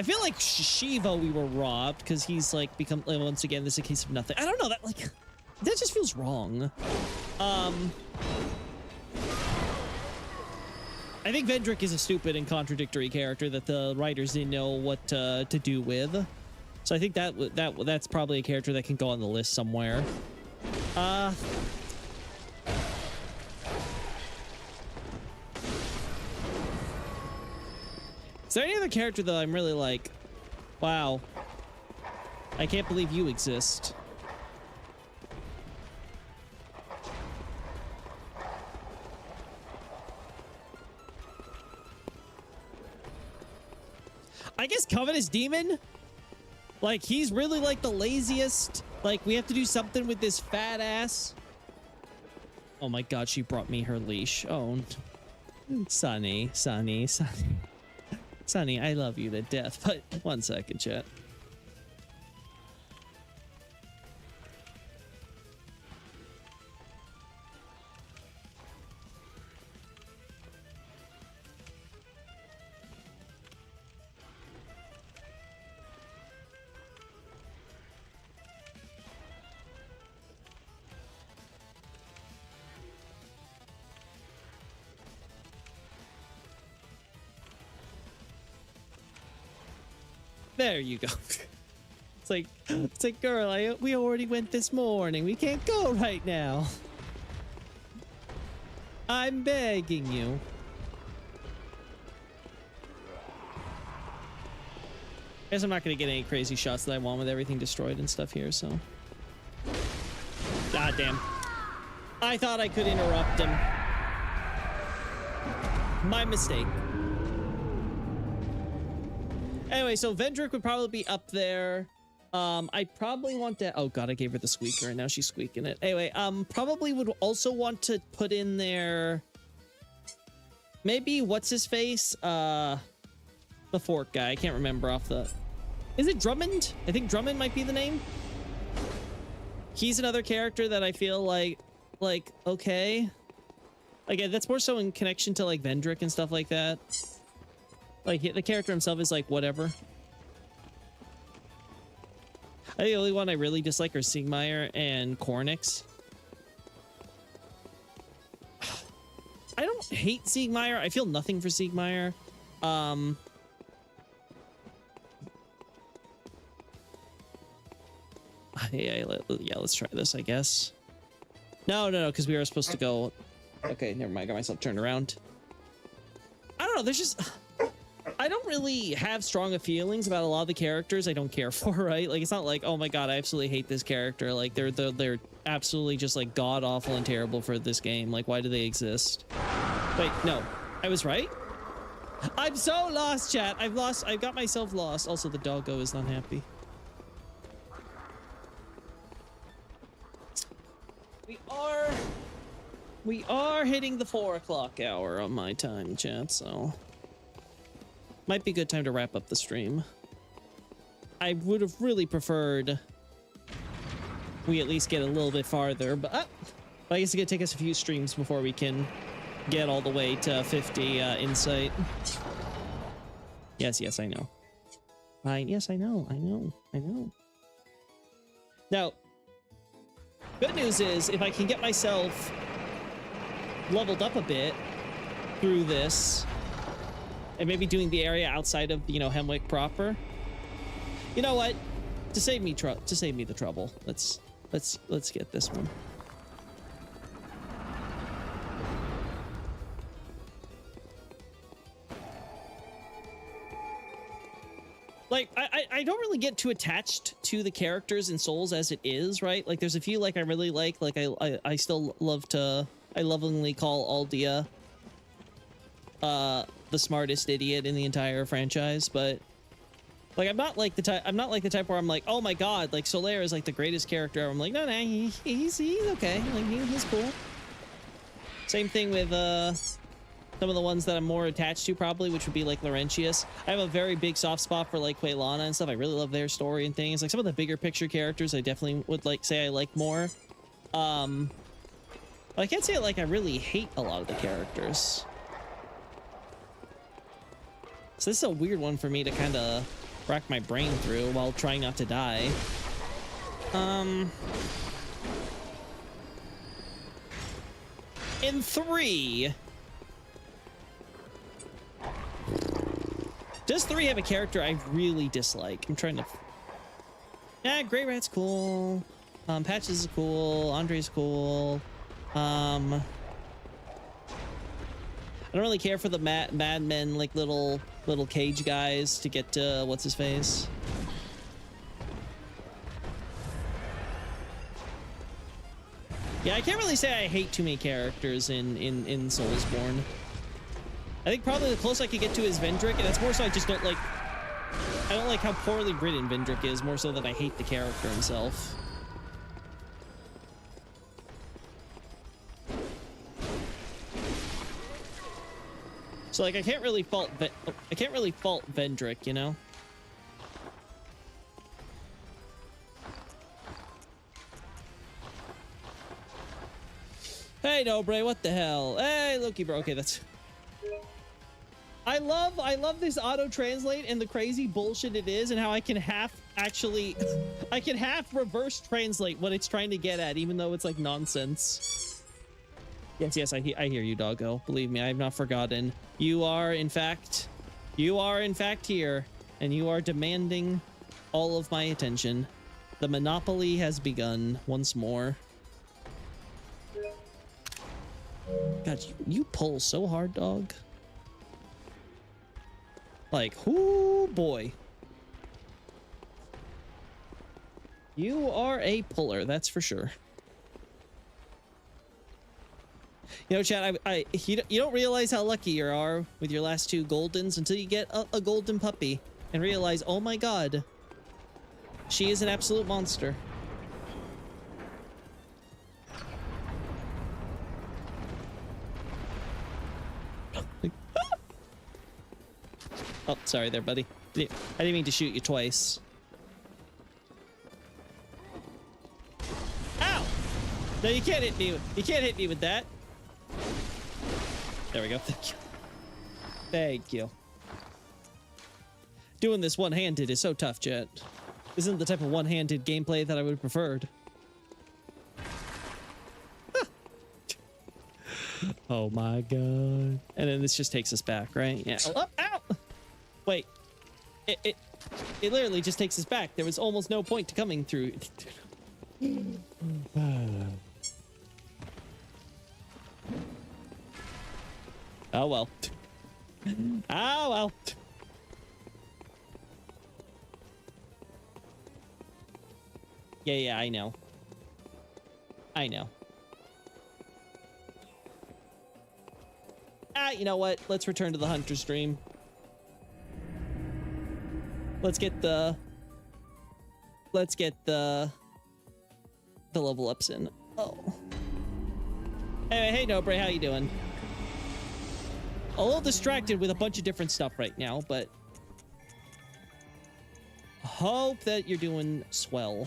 Speaker 1: feel like Shiva we were robbed because he's like become once again this is a case of nothing. I don't know, that like that just feels wrong. I think Vendrick is a stupid and contradictory character that the writers didn't know what to do with. So I think that's probably a character that can go on the list somewhere. Is there any other character that I'm really like, wow, I can't believe you exist? I guess Covetous Demon? Like, he's really like the laziest. Like, we have to do something with this fat ass. Oh my god, she brought me her leash. Oh, Sunny, Sunny, Sunny. Sunny, I love you to death, but 1 second, chat. There you go. It's like, girl, we already went this morning. We can't go right now. I'm begging you. I guess I'm not gonna get any crazy shots that I want with everything destroyed and stuff here, so. God damn. I thought I could interrupt him. My mistake. Anyway, so Vendrick would probably be up there. I probably want to... Oh, God, I gave her the squeaker, and now she's squeaking it. Anyway, probably would also want to put in there... Maybe, what's-his-face? The fork guy. I can't remember off the... Is it Drummond? I think Drummond might be the name. He's another character that I feel like, okay. Again, that's more so in connection to, like, Vendrick and stuff like that. Like, the character himself is like, whatever. I think the only one I really dislike are Siegmeyer and Cornix. I don't hate Siegmeyer. I feel nothing for Siegmeyer. Yeah, let's try this, I guess. No, because we were supposed to go... Okay, never mind. I got myself turned around. I don't know. There's just... I don't really have strong feelings about a lot of the characters I don't care for, right? Like, it's not like, oh my god, I absolutely hate this character. Like, they're absolutely just, like, god-awful and terrible for this game. Like, why do they exist? Wait, no. I was right? I'm so lost, chat. I've got myself lost. Also, the doggo is not happy. We are hitting the 4 o'clock hour on my time, chat, so... Might be a good time to wrap up the stream. I would have really preferred we at least get a little bit farther, but I guess it's gonna take us a few streams before we can get all the way to 50 insight. Yes, I know. Yes, I know. Now, good news is if I can get myself leveled up a bit through this, and maybe doing the area outside of, you know, Hemwick proper. You know what? To save me the trouble, let's get this one. Like, I don't really get too attached to the characters in Souls as it is, right? Like, there's a few like I really like I still love to... I lovingly call Aldia the smartest idiot in the entire franchise, but like I'm not like the type where I'm like, oh my god, like Solaire is like the greatest character ever. I'm like, no, he's okay, like he's cool. Same thing with some of the ones that I'm more attached to, probably, which would be like Laurentius. I have a very big soft spot for like Quaylana and stuff. I really love their story and things. Like some of the bigger picture characters I definitely would like say I like more. I can't say like I really hate a lot of the characters. So this is a weird one for me to kind of rack my brain through while trying not to die. In 3... Does 3 have a character I really dislike? I'm trying to Yeah, Grey Rat's cool. Patches is cool. Andre's cool. I don't really care for the Mad Men, like little cage guys to get to what's his face. Yeah, I can't really say I hate too many characters in Soulsborne. I think probably the closest I could get to is Vendrick, and that's more so I just don't like. I don't like how poorly written Vendrick is, more so that I hate the character himself. So like I can't really fault Vendrick, you know? Hey Nobre, what the hell? Hey Loki bro. Okay, that's I love this auto translate and the crazy bullshit it is, and how I can half reverse translate what it's trying to get at, even though it's like nonsense. Yes, I hear you, doggo. Believe me, I have not forgotten. You are in fact here, and you are demanding all of my attention. The monopoly has begun once more. God, you pull so hard, dog. Like, whoo boy. You are a puller, that's for sure. You know, chat, you don't realize how lucky you are with your last two Goldens until you get a golden puppy and realize, oh my god, she is an absolute monster. Oh, sorry there, buddy. I didn't mean to shoot you twice. Ow! No, you can't hit me. You can't hit me with that. There we go. Thank you. Thank you. Doing this one-handed is so tough, chat. This isn't the type of one-handed gameplay that I would have preferred. Oh my god. And then this just takes us back, right? Yeah. Oh, ow! Wait. It literally just takes us back. There was almost no point to coming through. Oh well. Oh well. Yeah, I know. I know. You know what? Let's return to the hunter stream. Let's get the level ups in. Oh. Hey Nobre, how you doing? A little distracted with a bunch of different stuff right now, but hope that you're doing swell.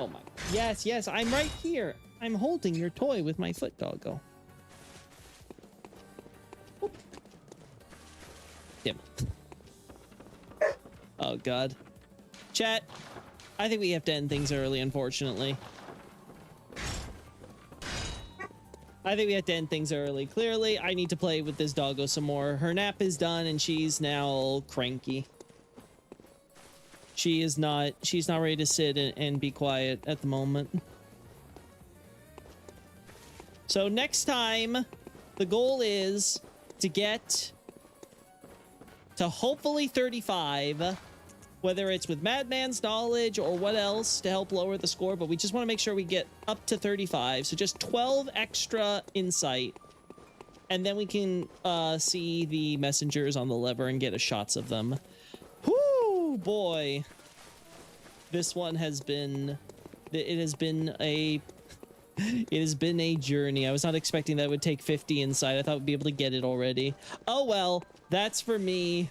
Speaker 1: Oh my. Yes, I'm right here. I'm holding your toy with my foot, doggo. Oop. Damn. Oh god. Chat, I think we have to end things early, unfortunately. I think we have to end things early. Clearly, I need to play with this doggo some more. Her nap is done and she's now cranky. She's not ready to sit and be quiet at the moment. So next time, the goal is to get to hopefully 35, whether it's with Madman's knowledge or what else to help lower the score, but we just want to make sure we get up to 35. So just 12 extra insight, and then we can see the messengers on the lever and get a shots of them. Whoo, boy. This one has been, it has been a journey. I was not expecting that it would take 50 insight. I thought we'd be able to get it already. Oh well, that's for me.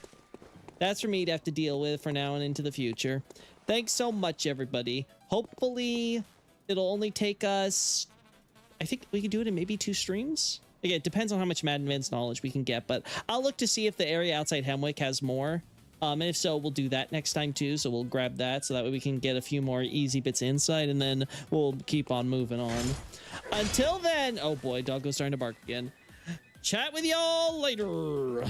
Speaker 1: That's for me to have to deal with for now and into the future. Thanks so much, everybody. Hopefully, it'll only take us... I think we can do it in maybe 2 streams? Again, it depends on how much Madman's knowledge we can get, but I'll look to see if the area outside Hemwick has more. And if so, we'll do that next time too, so we'll grab that so that way we can get a few more easy bits of insight, and then we'll keep on moving on. Until then... Oh boy, doggo's starting to bark again. Chat with y'all later!